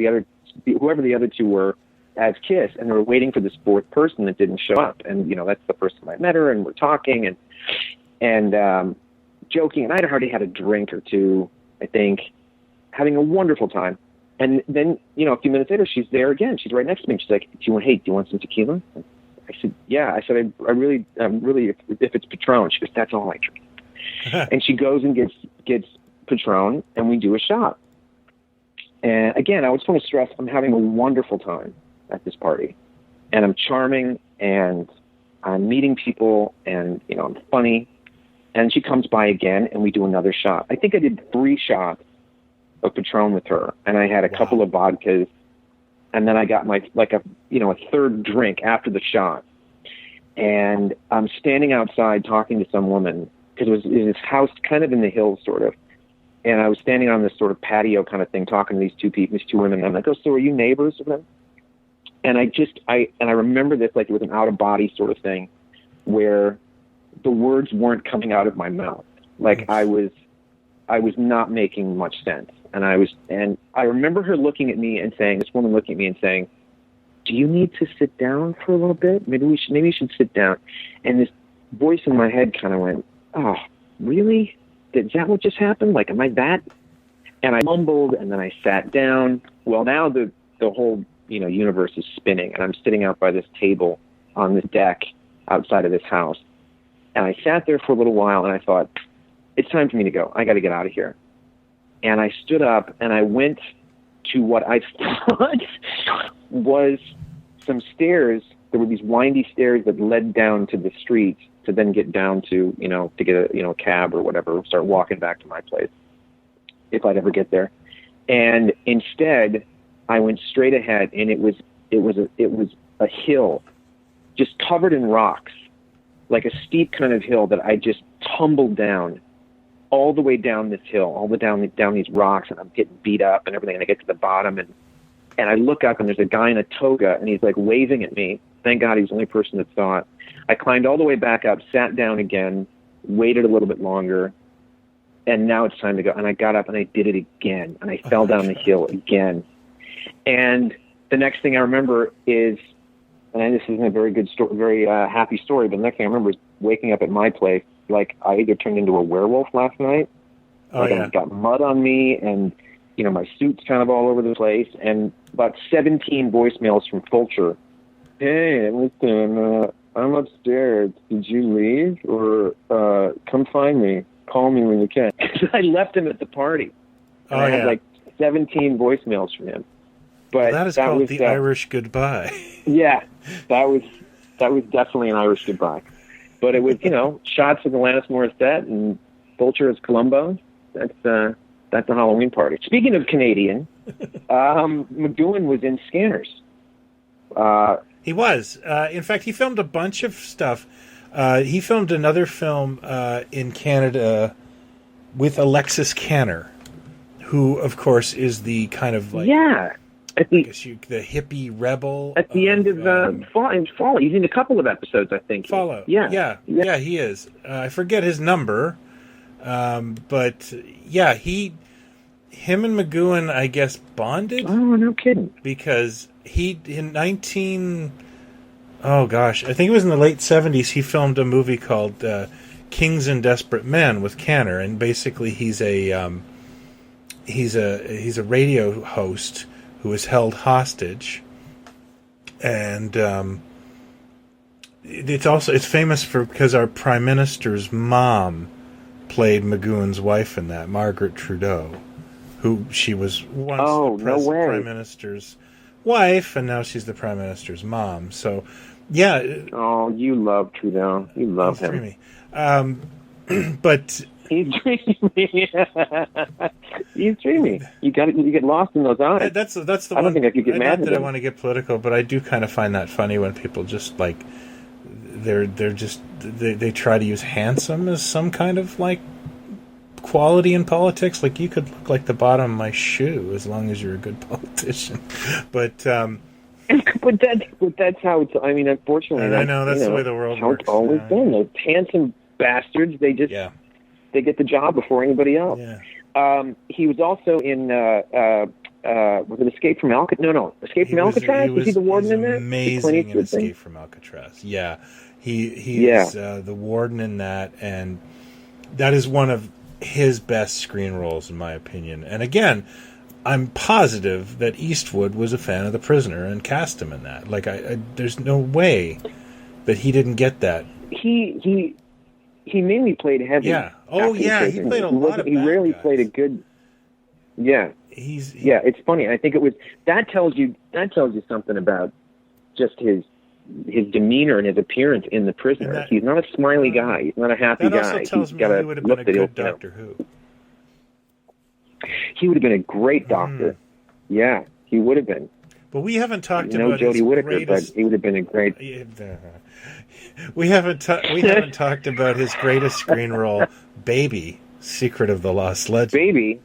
whoever the other 2 were as Kiss, and they were waiting for this 4th person that didn't show up, and that's the first time I met her, and we're talking and joking, and I'd already had a drink or 2, I think, having a wonderful time. And then, a few minutes later, she's there again. She's right next to me. She's like, do you want some tequila? I said, yeah. I said, I really, if it's Patron. She goes, that's all I drink. And she goes and gets Patron, and we do a shot. And again, I just want to stress, I'm having a wonderful time at this party. And I'm charming, and I'm meeting people, and, I'm funny. And she comes by again, and we do another shot. I think I did 3 shots of Patron with her, and I had a couple of vodkas, and then I got my a 3rd drink after the shot, and I'm standing outside talking to some woman because it was in this house kind of in the hills, sort of. And I was standing on this sort of patio kind of thing, talking to these two women. And I'm like, oh, so are you neighbors with them? And I remember this like it was an out of body sort of thing, where the words weren't coming out of my mouth. Like I was not making much sense. And I remember her looking at me and saying, this woman looking at me and saying, do you need to sit down for a little bit? Maybe you should sit down. And this voice in my head kind of went, oh, really? Is that what just happened? Like, am I that? And I mumbled, and then I sat down. Well, now the whole, universe is spinning, and I'm sitting out by this table on this deck outside of this house. And I sat there for a little while, and I thought, it's time for me to go. I got to get out of here. And I stood up, and I went to what I thought was some stairs. There were these windy stairs that led down to the street to then get down to, to get a cab or whatever, start walking back to my place, if I'd ever get there. And instead, I went straight ahead, and it was a hill, just covered in rocks, like a steep kind of hill that I just tumbled down, all the way down this hill, all the down these rocks, and I'm getting beat up and everything. And I get to the bottom, and I look up, and there's a guy in a toga, and he's like waving at me. Thank God he's the only person that saw it. I climbed all the way back up, sat down again, waited a little bit longer, and now it's time to go. And I got up and I did it again, and I fell down the hill again. And the next thing I remember is, and this isn't a very good story, very happy story, but the next thing I remember is waking up at my place like I either turned into a werewolf last night, I've got mud on me, and my suit's kind of all over the place, and about 17 voicemails from Fulcher. Hey, listen, I'm upstairs. Did you leave? Or come find me. Call me when you can. I left him at the party. And I had like 17 voicemails from him. But that is called the Irish goodbye. Yeah, that was definitely an Irish goodbye. But it was, shots of Alanis Morissette and Fulcher as Columbo. That's a Halloween party. Speaking of Canadian, McGoohan was in Scanners. He was. In fact, he filmed a bunch of stuff. He filmed another film in Canada with Alexis Canner, who, of course, is the kind of like the hippie rebel. At the end of Fall. He's in a couple of episodes, I think. Follow. Yeah, he is. I forget his number, but yeah, him and McGoohan, I guess, bonded. Oh, no kidding. Because I think it was in the late 70s, he filmed a movie called Kings and Desperate Men with Canner, and basically he's a radio host who is held hostage, and it's famous because our Prime Minister's mom played McGoohan's wife in that, Margaret Trudeau, who she was once the Prime Minister's wife, and now she's the Prime Minister's mom. So, yeah. Oh, you love Trudeau. You love him. Dreamy. But he's dreamy. He's dreamy. You get lost in those eyes. That's the one. I don't think I could get mad at him. I want to get political, but I do kind of find that funny when people just like they try to use handsome as some kind of like quality in politics. Like, you could look like the bottom of my shoe as long as you're a good politician. But that's how it's. I mean, unfortunately, I know that's the way the world works. It's always been. Those handsome bastards. They just they get the job before anybody else. Yeah. He was also in was it Escape from Alcatraz? No, Escape from Alcatraz. Was he the warden in that? Amazing in Escape from Alcatraz. Yeah, he is the warden in that, and that is one of his best screen roles, in my opinion. And again, I'm positive that Eastwood was a fan of The Prisoner and cast him in that. Like, there's no way that he didn't get that. He mainly played heavy. Yeah. Oh, yeah. He played a lot of. He rarely played a good. Yeah. It's funny. I think it was that tells you something about just his demeanor and his appearance in The Prisoner. He's not a smiley guy. He's not a happy guy. That also tells me he would have been a good Doctor Who. He would have been a great Doctor. Yeah, he would have been. But we haven't talked You know about his Jodie Whittaker, greatest. but he would have been a great. We haven't talked about his greatest screen role, Baby, Secret of the Lost Legend. Baby,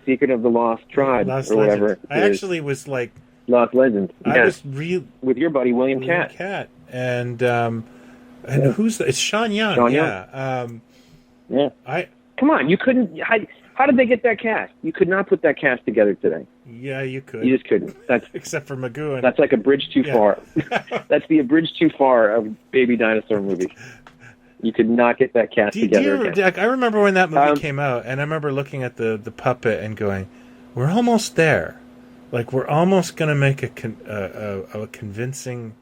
Secret of the Lost Tribe, Lost or whatever. Legend. I actually was like, Lost Legend. I Yes. was with your buddy William Catt. and who's that? It's Sean Young. Sean yeah. Yeah. Come on, you couldn't. How did they get that cast? You could not put that cast together today. Yeah, you could. You just couldn't. That's except for McGoohan. That's like a bridge too far. That's the bridge too far of baby dinosaur movies. You could not get that cast together again. I remember when that movie came out, and I remember looking at the puppet and going, "We're almost there. Like we're almost going to make a convincing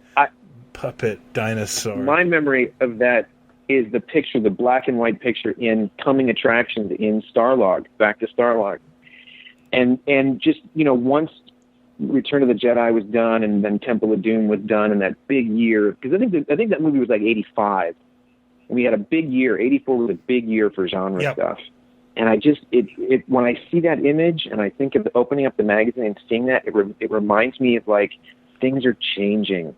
puppet dinosaur." My memory of that is the picture, the black and white picture in Coming Attractions in Starlog, Back to Starlog. And just, once Return of the Jedi was done and then Temple of Doom was done and that big year, because I think that movie was like 85. And we had a big year. 84 was a big year for genre stuff. And I just, when I see that image and I think of opening up the magazine and seeing that, it reminds me of like, things are changing.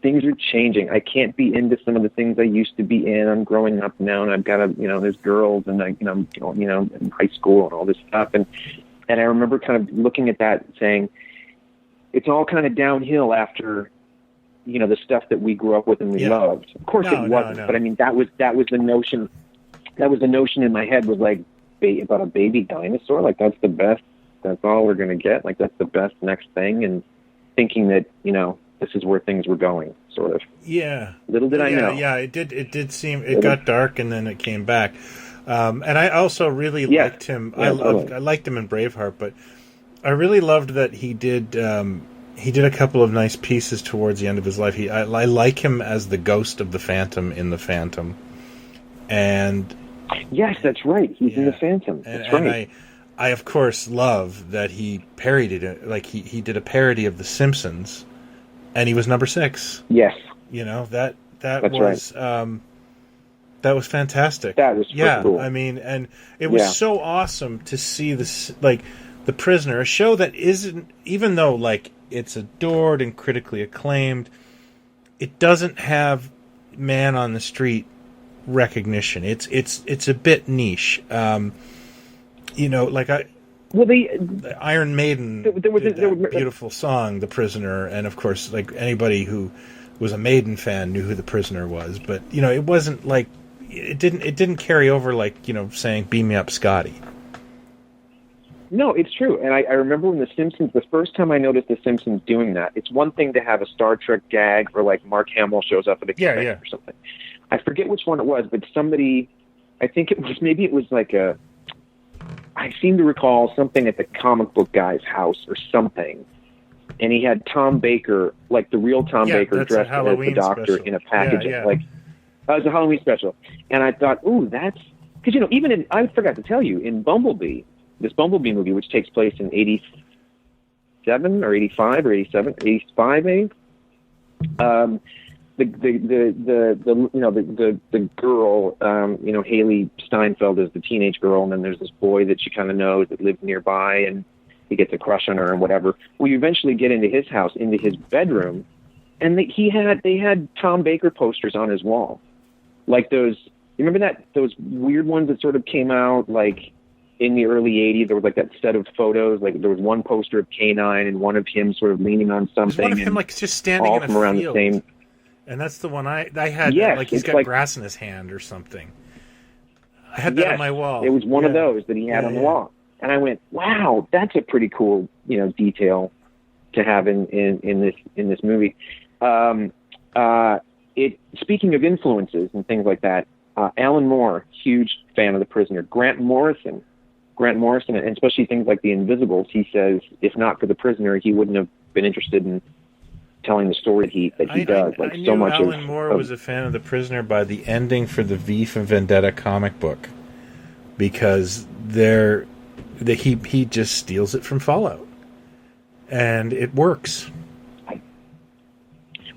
Things are changing. I can't be into some of the things I used to be in. I'm growing up now, and I've got there's girls, and I'm in high school and all this stuff. And I remember kind of looking at that and saying, it's all kind of downhill after, the stuff that we grew up with and we loved. Of course it wasn't, but I mean, that was the notion. That was the notion in my head was like about a baby dinosaur. Like that's the best. That's all we're gonna get. Like that's the best next thing. And thinking that this is where things were going, sort of. Yeah. Little did I know. Yeah, it did seem, it got dark and then it came back. And I also really liked him. I liked him in Braveheart, but I really loved that he did a couple of nice pieces towards the end of his life. I like him as the ghost of the Phantom in The Phantom. And yes, that's right. He's in The Phantom. That's right. And I of course love that he parodied it. Like he did a parody of The Simpsons. And he was number 6. Yes. That That's was right. That was fantastic. That was cool. I mean, and it was so awesome to see this, like The Prisoner, a show that isn't, even though like it's adored and critically acclaimed, it doesn't have man on the street recognition. It's a bit niche. Well, the Iron Maiden did that beautiful song, "The Prisoner," and of course, like anybody who was a Maiden fan knew who The Prisoner was. But it wasn't like it didn't carry over like saying "Beam me up, Scotty." No, it's true. And I remember when The Simpsons, the first time I noticed The Simpsons doing that. It's one thing to have a Star Trek gag or like Mark Hamill shows up at a convention or something. I forget which one it was, but somebody, I think it was like I seem to recall something at the comic book guy's house or something. And he had Tom Baker, like the real Tom Baker, dressed as the Doctor in a package. Like, it was a Halloween special. And I thought, ooh, that's... Because, even I forgot to tell you, in Bumblebee, this Bumblebee movie, which takes place in 87 or 85 or 87, 85 maybe, the girl, Haley Steinfeld is the teenage girl, and then there's this boy that she kind of knows that lives nearby, and he gets a crush on her and whatever. Well, you eventually get into his house, into his bedroom, and they had Tom Baker posters on his wall, like those. You remember those weird ones that sort of came out like in the early 80s? There was like that set of photos, like there was one poster of K9 and one of him sort of leaning on something. There's one of him like just standing all in a from around field. the same. And that's the one I had. Yes, like he's got grass in his hand or something. I had that on my wall. It was one of those that he had on the wall, and I went, "Wow, that's a pretty cool, detail to have in this movie." Speaking of influences and things like that, Alan Moore, huge fan of The Prisoner. Grant Morrison, and especially things like The Invisibles. He says, if not for The Prisoner, he wouldn't have been interested in telling the story that he does. I knew Alan Moore was a fan of The Prisoner by the ending for the V for Vendetta comic book, because he just steals it from Fallout, and it works.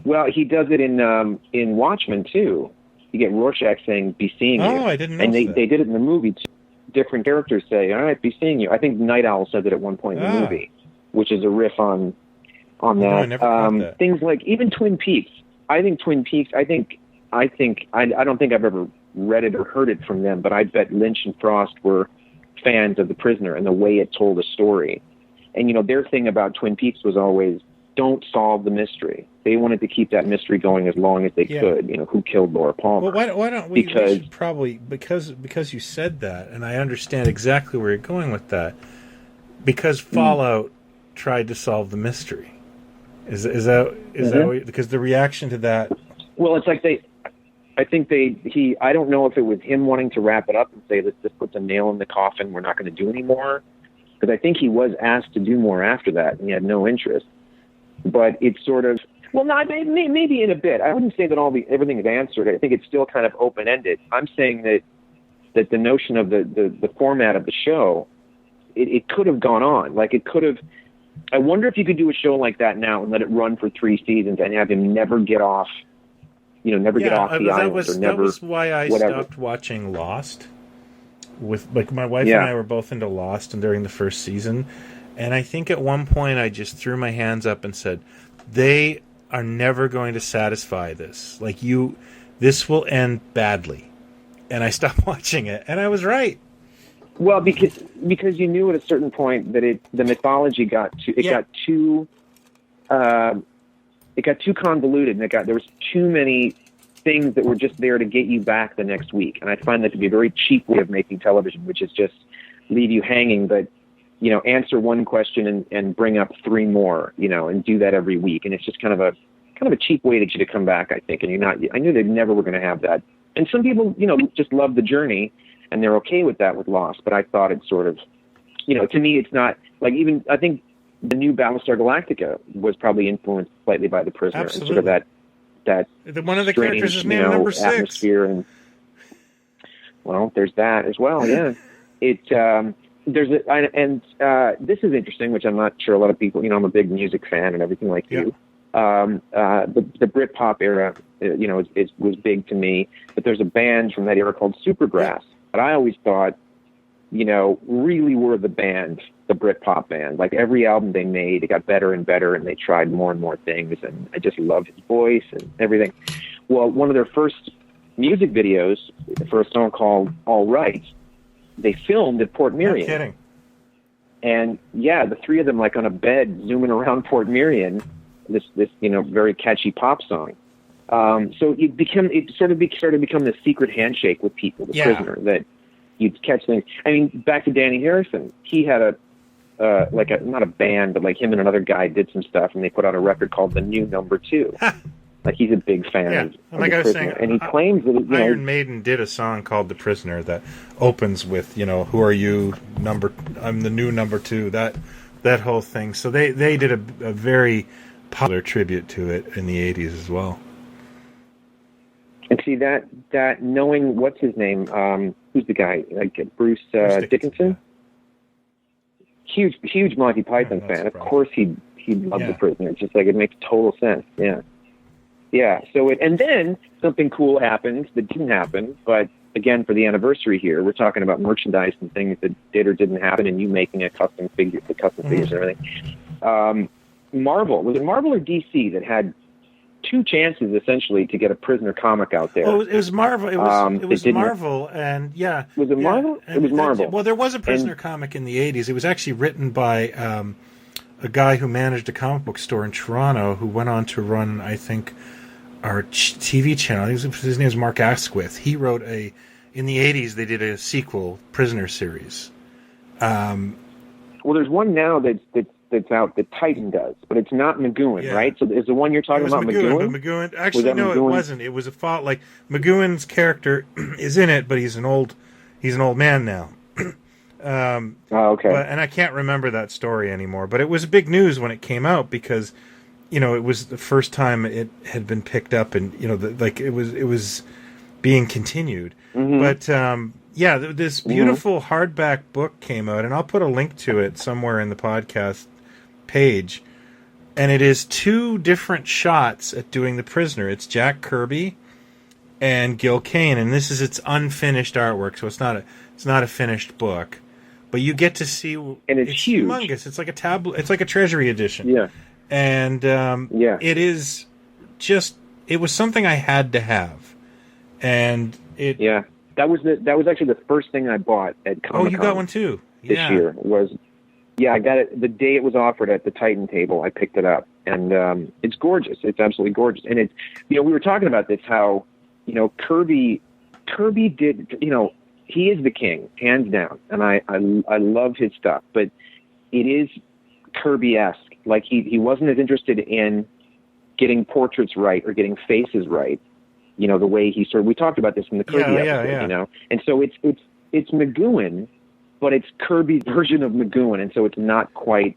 Well, he does it in Watchmen too. You get Rorschach saying, "Be seeing you." Oh, I didn't know. And they did it in the movie too. Different characters say, "All right, be seeing you." I think Night Owl said it at one point in the movie, which is a riff on on No, that. I never caught that. Things like even Twin Peaks. I think Twin Peaks. I don't think I've ever read it or heard it from them, but I bet Lynch and Frost were fans of The Prisoner and the way it told a story. And their thing about Twin Peaks was always don't solve the mystery. They wanted to keep that mystery going as long as they could. Who killed Laura Palmer? Well, why don't we should probably because you said that, and I understand exactly where you're going with that. Because Fallout tried to solve the mystery. Is that what, because the reaction to that? Well, it's like I don't know if it was him wanting to wrap it up and say, let's just put the nail in the coffin, we're not going to do any more. Because I think he was asked to do more after that, and he had no interest. But it's sort of, maybe in a bit. I wouldn't say that everything is answered. I think it's still kind of open-ended. I'm saying that the notion of the format of the show, it could have gone on. Like it could have, I wonder if you could do a show like that now and let it run for 3 seasons and have him never get off, get off the island that was why I stopped watching Lost. With my wife and I were both into Lost, and during the first season, and I think at one point I just threw my hands up and said, "They are never going to satisfy this. This will end badly," and I stopped watching it, and I was right. Well, because you knew at a certain point that the mythology got too convoluted, and there was too many things that were just there to get you back the next week. And I find that to be a very cheap way of making television, which is just leave you hanging, but answer one question and bring up 3 more, and do that every week. And it's just kind of a cheap way to get you to come back, I think. And I knew they never were going to have that. And some people, just love the journey, and they're okay with that with Lost. But I thought it's sort of, to me, it's not like even, I think the new Battlestar Galactica was probably influenced slightly by The Prisoner. Absolutely. And sort of that one of the strange, characters is named number 6. Atmosphere, and there's that as well. Yeah, this is interesting, which I'm not sure a lot of people. I'm a big music fan and everything like you. The Britpop era, was big to me. But there's a band from that era called Supergrass that I always thought, really were the band, the Britpop band. Like every album they made, it got better and better, and they tried more and more things. And I just loved his voice and everything. Well, one of their first music videos for a song called All Right, they filmed at Port Merion. No kidding. And the 3 of them like on a bed zooming around Port Merion, this very catchy pop song. So it started to become this secret handshake with people, The Prisoner, that you'd catch things. I mean, back to Danny Harrison, he had not a band, but like him and another guy did some stuff, and they put out a record called The New Number 2. Like he's a big fan of like The I was Prisoner. saying, and he claims that Iron Maiden did a song called The Prisoner that opens with, who are you, I'm the new number 2, that whole thing. So they did a very popular tribute to it in the 80s as well. And see that knowing what's his name, who's the guy, like Bruce Dickinson? Huge Monty Python fan. Of course he'd love The Prisoner. It's just like it makes total sense. Yeah. So and then something cool happened that didn't happen, but again for the anniversary here, we're talking about merchandise and things that did or didn't happen, and you making a custom figures and everything. Marvel, was it Marvel or DC that had 2 chances essentially to get a Prisoner comic out there? Oh, it was Marvel. It was Marvel, and was it Marvel? It was Marvel. Well, there was a Prisoner comic in the 80s. It was actually written by a guy who managed a comic book store in Toronto, who went on to run, I think, our TV channel. His name is Mark Asquith. He wrote in the 80s. They did a sequel, Prisoner series. Well, there's one now that's out that Titan does, but it's not McGoohan, right? So is the one you're talking about McGoohan? But McGoohan, actually, no, it wasn't. It was a fault. Like McGoohan's character is in it, but he's an old man now. Okay. And I can't remember that story anymore. But it was big news when it came out because, it was the first time it had been picked up, and it was being continued. Mm-hmm. But this beautiful hardback book came out, and I'll put a link to it somewhere in the podcast page, and it is 2 different shots at doing The Prisoner. It's Jack Kirby and Gil Kane, and this is its unfinished artwork, so it's not a finished book, but you get to see, and it's huge. Humongous. It's like a tablet. It's like a treasury edition. Yeah, And it is just, it was something I had to have. And it... Yeah. That was actually the first thing I bought at Comic-Con. Oh, you got one too? This year was... Yeah, I got it the day it was offered at the Titan table. I picked it up, and it's gorgeous. It's absolutely gorgeous. And it's, we were talking about this, how, Kirby did, he is the king, hands down, and I love his stuff. But it is Kirby-esque. Like he wasn't as interested in getting portraits right or getting faces right. The way he we talked about this in the Kirby episode. And so it's McGoohan. But it's Kirby's version of McGoohan, and so it's not quite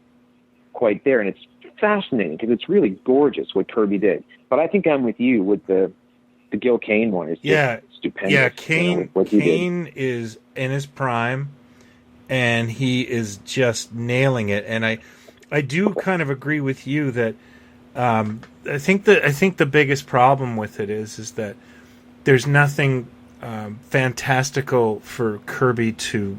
there. And it's fascinating because it's really gorgeous what Kirby did. But I think I'm with you with the Gil Kane one. It's just stupendous. Yeah, Kane is in his prime, and he is just nailing it. And I do kind of agree with you that I think the biggest problem with it is that there's nothing fantastical for Kirby to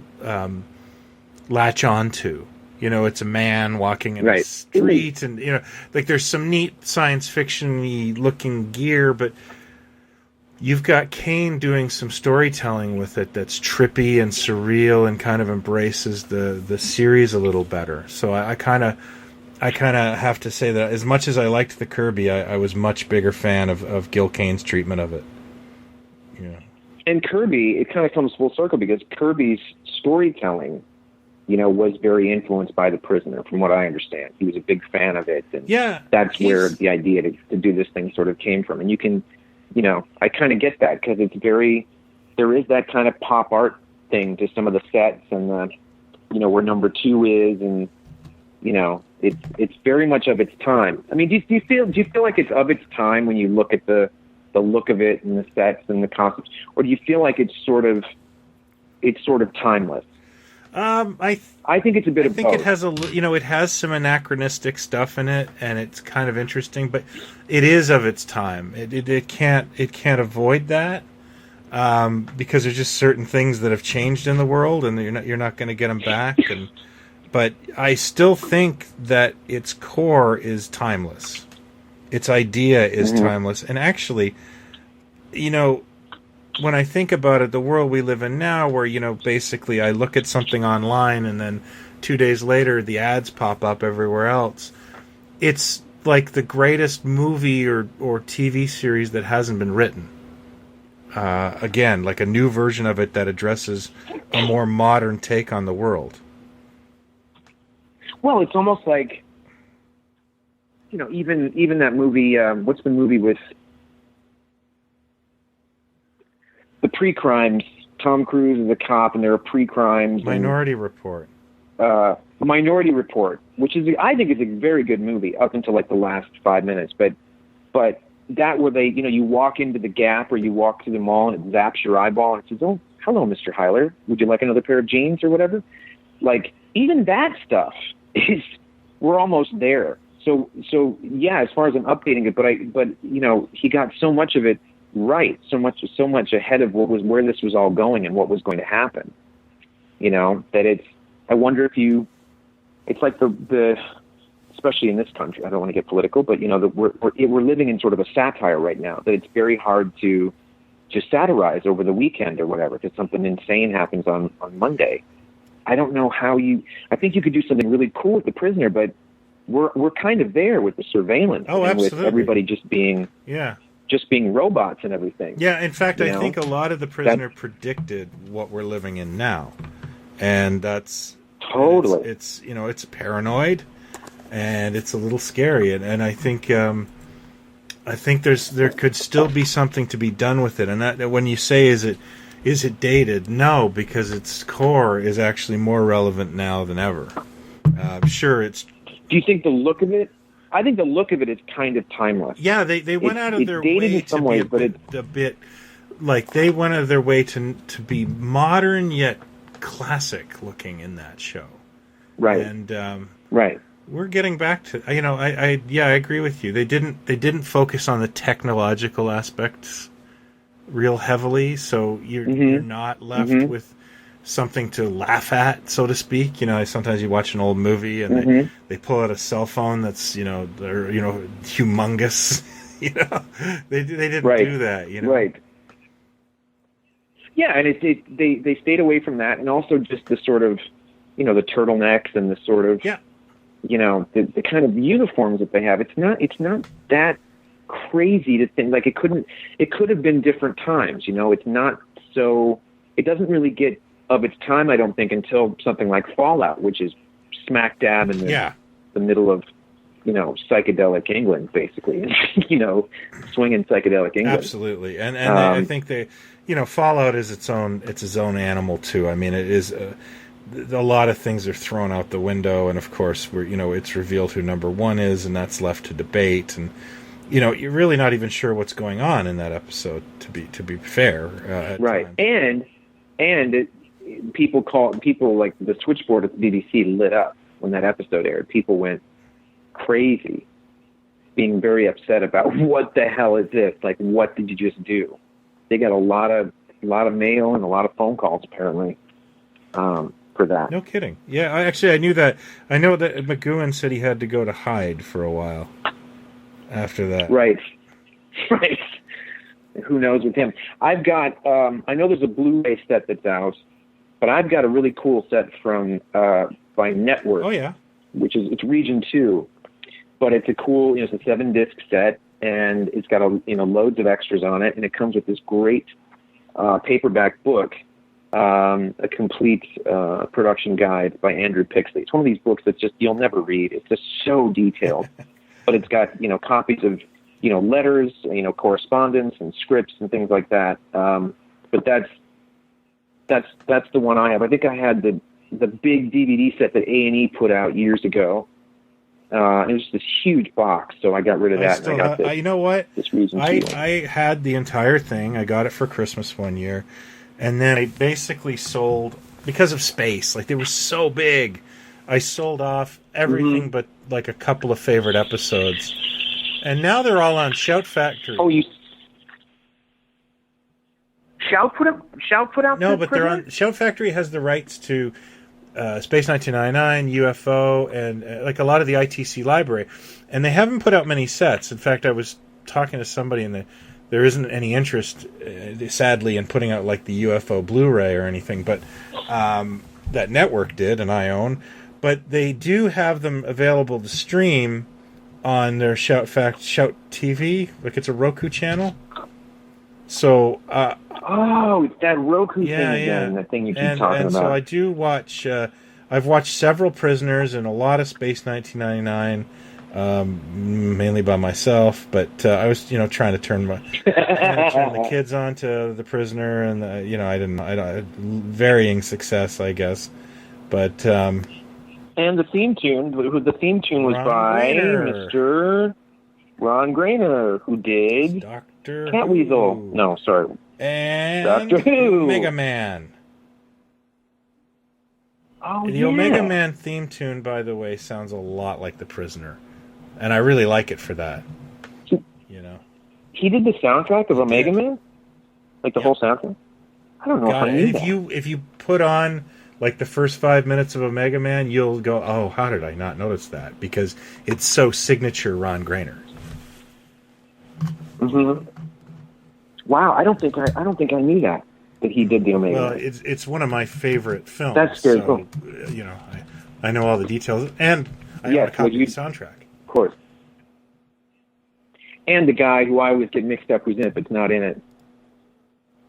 latch on to. It's a man walking in the street, and there's some neat science fiction-y looking gear, but you've got Kane doing some storytelling with it that's trippy and surreal and kind of embraces the series a little better. So I kind of have to say that as much as I liked the Kirby, I was much bigger fan of Gil Kane's treatment of it. Yeah. And Kirby, it kind of comes full circle because Kirby's storytelling, was very influenced by The Prisoner, from what I understand. He was a big fan of it, and that's where the idea to do this thing sort of came from. And you can, I kind of get that because there is that kind of pop art thing to some of the sets and where number 2 is, and it's very much of its time. I mean, do you feel like it's of its time when you look at the look of it and the sets and the costumes, or do you feel like it's sort of timeless? I think it's a bit of both. I think it has it has some anachronistic stuff in it, and it's kind of interesting, but it is of its time. It can't avoid that because there's just certain things that have changed in the world, and you're not going to get them back. But I still think that its core is timeless. Its idea is timeless. And actually, when I think about it, the world we live in now where, basically I look at something online and then 2 days later the ads pop up everywhere else. It's like the greatest movie or TV series that hasn't been written. Again, like a new version of it that addresses a more modern take on the world. Well, it's almost like, even that movie, what's the movie with the pre-crimes? Tom Cruise is a cop, and there are pre-crimes. Minority Report. Minority Report, which I think is a very good movie up until like the last 5 minutes. But that where they, you walk into the Gap or you walk to the mall and it zaps your eyeball and it says, "Oh, hello, Mr. Heiler. Would you like another pair of jeans or whatever?" Like even that stuff we're almost there. So yeah, as far as I'm updating it, but he got so much of it right, so much ahead of where this was all going and what was going to happen. That I wonder if it's like the especially in this country. I don't want to get political, but we're living in sort of a satire right now. That it's very hard to just satirize over the weekend or whatever because something insane happens on Monday. I don't know how I think you could do something really cool with The Prisoner, but we're kind of there with the surveillance and absolutely. with everybody just being robots and everything. Yeah, in fact, I think a lot of The Prisoner predicted what we're living in now, and that's totally. It's paranoid, and it's a little scary, and I think there could still be something to be done with it. And that when you say is it dated? No, because its core is actually more relevant now than ever. Sure, it's. Do you think the look of it? I think the look of it is kind of timeless. Yeah, they went out of their way to be a bit like they went out of their way to be modern yet classic looking in that show. Right. And right. We're getting back to I agree with you. They didn't focus on the technological aspects real heavily, so you're not left with something to laugh at, so to speak. Sometimes you watch an old movie and they pull out a cell phone that's they're humongous. They didn't do that. Right. Yeah, and they stayed away from that, and also just the sort of the turtlenecks and the sort of the kind of uniforms that they have. It's not that crazy to think. Like it could have been different times. It's not so. It doesn't really get of its time, I don't think, until something like Fallout, which is smack dab in the middle of psychedelic England, basically. Swinging psychedelic England. Absolutely, and I think Fallout is its own animal too. I mean, it is. A lot of things are thrown out the window, and of course, it's revealed who number one is, and that's left to debate. And you're really not even sure what's going on in that episode. To be fair, right? Times. And people like the switchboard at the BBC lit up when that episode aired. People went crazy, being very upset about what the hell is this? Like, what did you just do? They got a lot of mail and a lot of phone calls apparently. For that. No kidding. Yeah, I knew that. I know that McGoohan said he had to go to hide for a while after that. Right. Who knows with him? I've got, I know there's a Blu-ray set that's out, but I've got a really cool set from, by Network. Oh, yeah. It's Region 2. But it's a cool, it's a 7-disc set, and it's got loads of extras on it, and it comes with this great paperback book. A complete production guide by Andrew Pixley. It's one of these books that's just you'll never read. It's just so detailed, but it's got copies of letters, correspondence and scripts and things like that. But that's the one I have. I think I had the big DVD set that A&E put out years ago. It was just this huge box, so I got rid of that. And I got this. You know what? This Reason I had the entire thing. I got it for Christmas one year. And then I basically sold, because of space, like they were so big, I sold off everything but like a couple of favorite episodes. And now they're all on Shout Factory. Oh, Shout put out? No, but they're on, Shout Factory has the rights to Space 1999, UFO, and like a lot of the ITC library. And they haven't put out many sets. In fact, I was talking to somebody and there isn't any interest, sadly, in putting out like the UFO Blu-ray or anything, but that Network did, and I own. But they do have them available to stream on their Shout TV, like it's a Roku channel. So, it's that Roku thing again, that thing you keep talking about. So I do watch. I've watched several Prisoners and a lot of Space 1999. Mainly by myself, but I was, trying to turn the kids on to The Prisoner, and I didn't. Varying success, I guess, but and the theme tune was by Mr. Ron Grainer, who did Doctor Catweasel. Who. No, sorry, and Doctor Who, Omega Man. Oh, the Omega Man theme tune, by the way, sounds a lot like The Prisoner. And I really like it for that. He did the soundtrack of Omega Man? Like the whole soundtrack? I don't know if I knew that. If you put on like the first 5 minutes of Omega Man, you'll go, "Oh, how did I not notice that?" Because it's so signature Ron Grainer. Mm-hmm. Wow, I don't think I knew that he did the Omega Man. Well, it's one of my favorite films. That's very cool. I know all the details, and I own a copy of the soundtrack. Of course. And the guy who I always get mixed up who's in it, but it's not in it.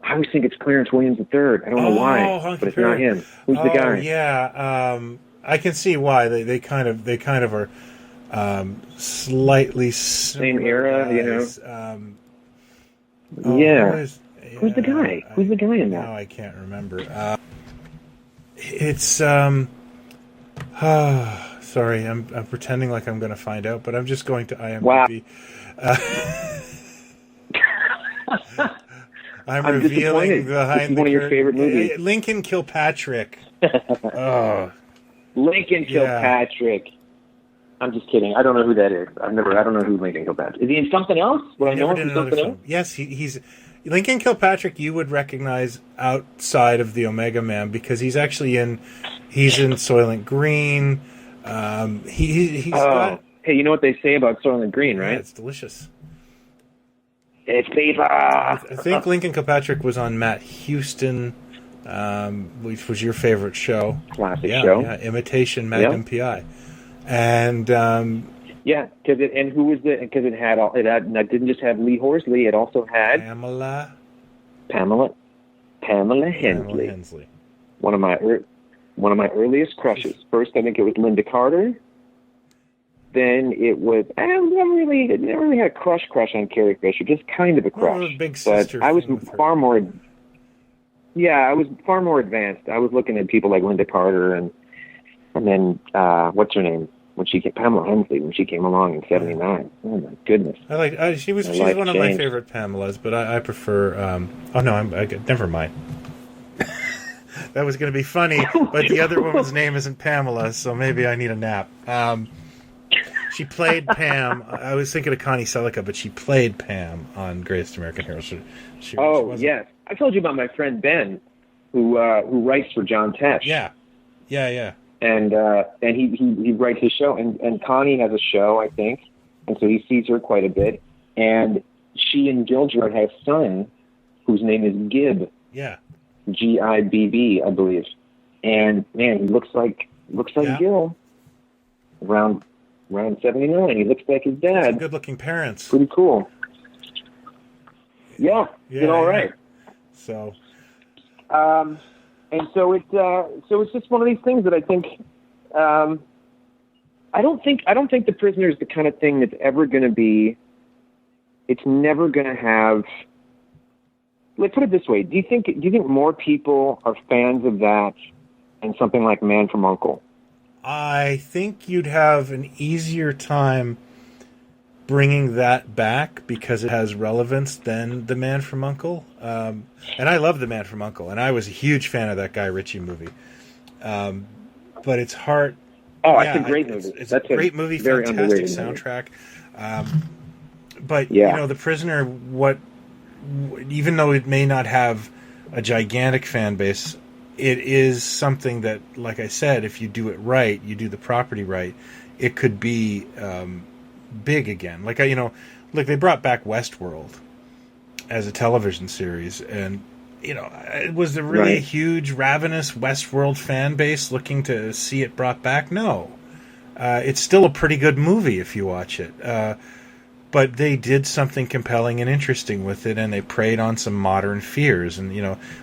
I always think it's Clarence Williams III. I don't know why, but it's not him. Who's the guy? Yeah, I can see why they kind of are slightly same era, guys. Who's the guy? Who's the guy in that? No, I can't remember. It's sorry, I'm pretending like I'm going to find out, but I'm just going to IMDb. Wow. I'm revealing behind one of your favorite movies. Lincoln Kilpatrick. Lincoln Kilpatrick. I'm just kidding. I don't know who that is. I don't know who Lincoln Kilpatrick is. He in something else? Would I know him from something else? Yes, he's. Lincoln Kilpatrick you would recognize outside of the Omega Man because he's actually he's in Soylent Green. He's got. Hey, you know what they say about Soylent Green, right? Yeah, it's delicious. It's fever. I think Lincoln Kilpatrick was on Matt Houston, which was your favorite show. Classic show. Yeah, Imitation Magnum PI. And yeah, because who was it? Because it didn't just have Lee Horsley. It also had Pamela Hensley. One of my earliest crushes. First, I think it was Linda Carter. Then it was I never really had a crush on Carrie Fisher, just kind of a crush. Well, big sister. But I was far more. Yeah, I was far more advanced. I was looking at people like Linda Carter and then what's her name when she came, Pamela Hensley when she came along in '79. Oh my goodness! She's one of my favorite Pamelas, but I prefer. Never mind. That was going to be funny, but the other woman's name isn't Pamela, so maybe I need a nap. She played Pam. I was thinking of Connie Selica, but she played Pam on Greatest American Hero. She yes, I told you about my friend Ben, who writes for John Tesh. Yeah. And he writes his show, and Connie has a show, I think, and so he sees her quite a bit. And she and Gildred have a son, whose name is Gibb. Yeah. Gibb, I believe. And man, he looks like Gil. Around 79, he looks like his dad. Good-looking parents. Pretty cool. Yeah, did all right. So, and so it's just one of these things that I think. I don't think The Prisoner is the kind of thing that's ever going to be. It's never going to have. Let's put it this way: Do you think more people are fans of that and something like Man from U.N.C.L.E.? I think you'd have an easier time bringing that back because it has relevance than The Man from U.N.C.L.E. And I love The Man from U.N.C.L.E., and I was a huge fan of that Guy Ritchie movie. But it's hard. Oh, it's a great movie. It's a great movie, fantastic soundtrack. But, The Prisoner, even though it may not have a gigantic fan base, it is something that, like I said, if you do it right, you do the property right, it could be big again. Like they brought back Westworld as a television series, and was there really a huge, ravenous Westworld fan base looking to see it brought back? No, it's still a pretty good movie if you watch it. But they did something compelling and interesting with it, and they preyed on some modern fears. And,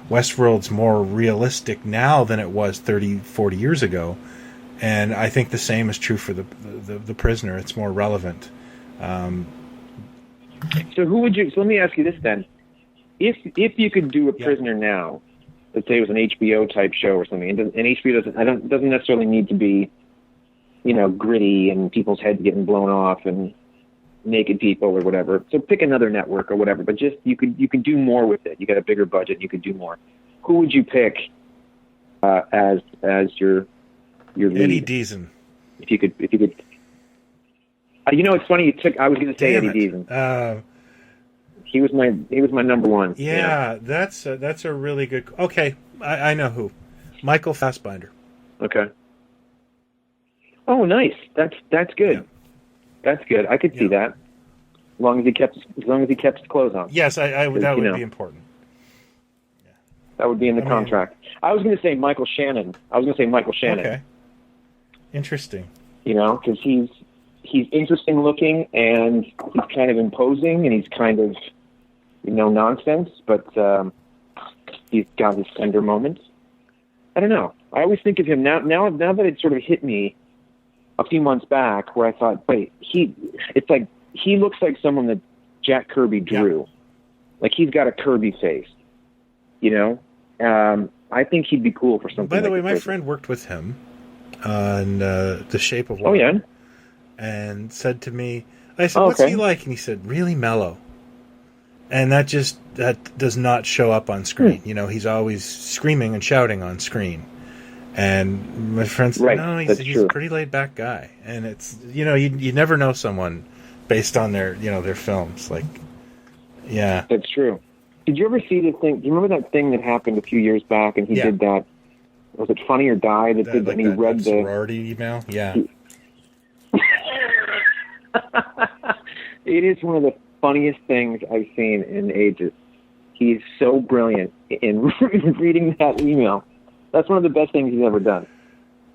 Westworld's more realistic now than it was 30, 40 years ago. And I think the same is true for the Prisoner. It's more relevant. So let me ask you this then. If you could do a Prisoner now, let's say it was an HBO type show or something, and HBO doesn't necessarily need to be, gritty and people's heads getting blown off and naked people or whatever. So pick another network or whatever, but just you can do more with it. You got a bigger budget, you could do more. Who would you pick as your lead? Eddie Deason. If you could. It's funny. I was going to say Eddie Deason. He was my number one. Yeah, that's a really good. Okay, I know who. Michael Fassbinder. Okay. Oh, nice. That's good. Yeah. That's good. I could see that. As long as he kept his clothes on. Yes, that would be important. Yeah. That would be in the contract. I was going to say Michael Shannon. Okay. Interesting. Because he's interesting looking and he's kind of imposing and he's kind of nonsense, but he's got his tender moments. I don't know. I always think of him now that it sort of hit me a few months back where I thought, wait, he looks like someone that Jack Kirby drew. Yeah. Like he's got a Kirby face, I think he'd be cool for something. By the way, my Kirby. friend worked with him on The Shape of Water. Oh, yeah? And said to me, I said, what's he like? And he said, really mellow. And that does not show up on screen. He's always screaming and shouting on screen. And my friend said, no, he's a pretty laid-back guy. And it's, you never know someone based on their films. Like, yeah. That's true. Did you ever see the thing? Do you remember that thing that happened a few years back? And he did that. Was it Funny or Die? That did, like and he read that the sorority email. Yeah. It is one of the funniest things I've seen in ages. He's so brilliant in reading that email. That's one of the best things he's ever done.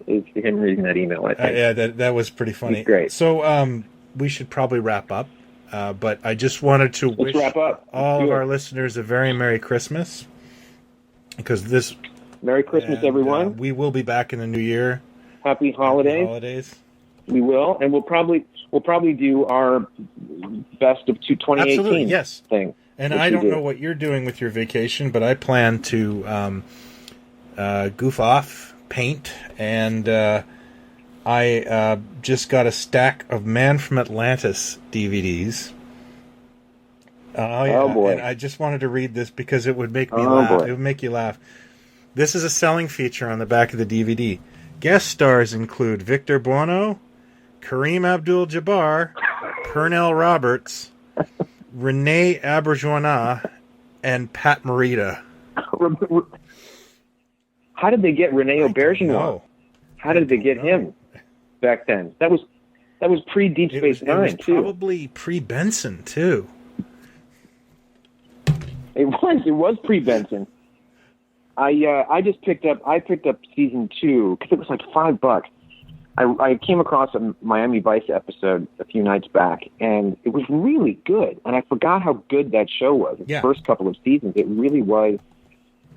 Is him reading that email, I think. Yeah, that was pretty funny. He's great. So we should probably wrap up. But I just wanted to wish all of our listeners a very Merry Christmas. Because Merry Christmas, everyone. We will be back in the new year. Happy holidays. We will, and we'll probably do our best of 2018 Absolutely, yes. thing. And I don't know what you're doing with your vacation, but I plan to goof off, paint, and I just got a stack of Man from Atlantis DVDs. Oh boy! And I just wanted to read this because it would make me laugh. Boy. It would make you laugh. This is a selling feature on the back of the DVD. Guest stars include Victor Buono, Kareem Abdul-Jabbar, Pernell Roberts, Renee Auberjonois, and Pat Morita. How did they get Renee Auberjonois? How did they get him back then? That was pre Deep Space Nine, it was too. Probably pre Benson too. It was pre Benson. I picked up season 2 because it was like $5. I came across a Miami Vice episode a few nights back, and it was really good. And I forgot how good that show was. The first couple of seasons, it really was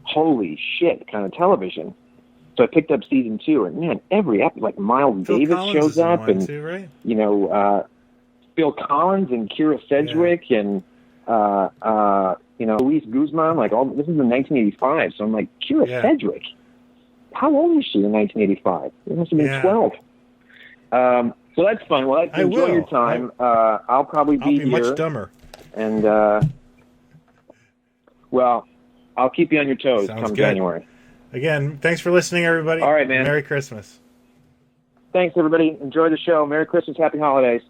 holy shit kind of television. So I picked up season 2, and man, every episode, like Miles Davis shows up, and too, right? Phil Collins and Kira Sedgwick and Luis Guzman. Like this is in 1985, so I'm like, Kira Sedgwick. How old was she in 1985? It must have been 12. So that's fun. Well, enjoy your time. I'll probably be here. Much dumber. And I'll keep you on your toes come January. Again, thanks for listening, everybody. All right, man. Merry Christmas. Thanks, everybody. Enjoy the show. Merry Christmas. Happy holidays.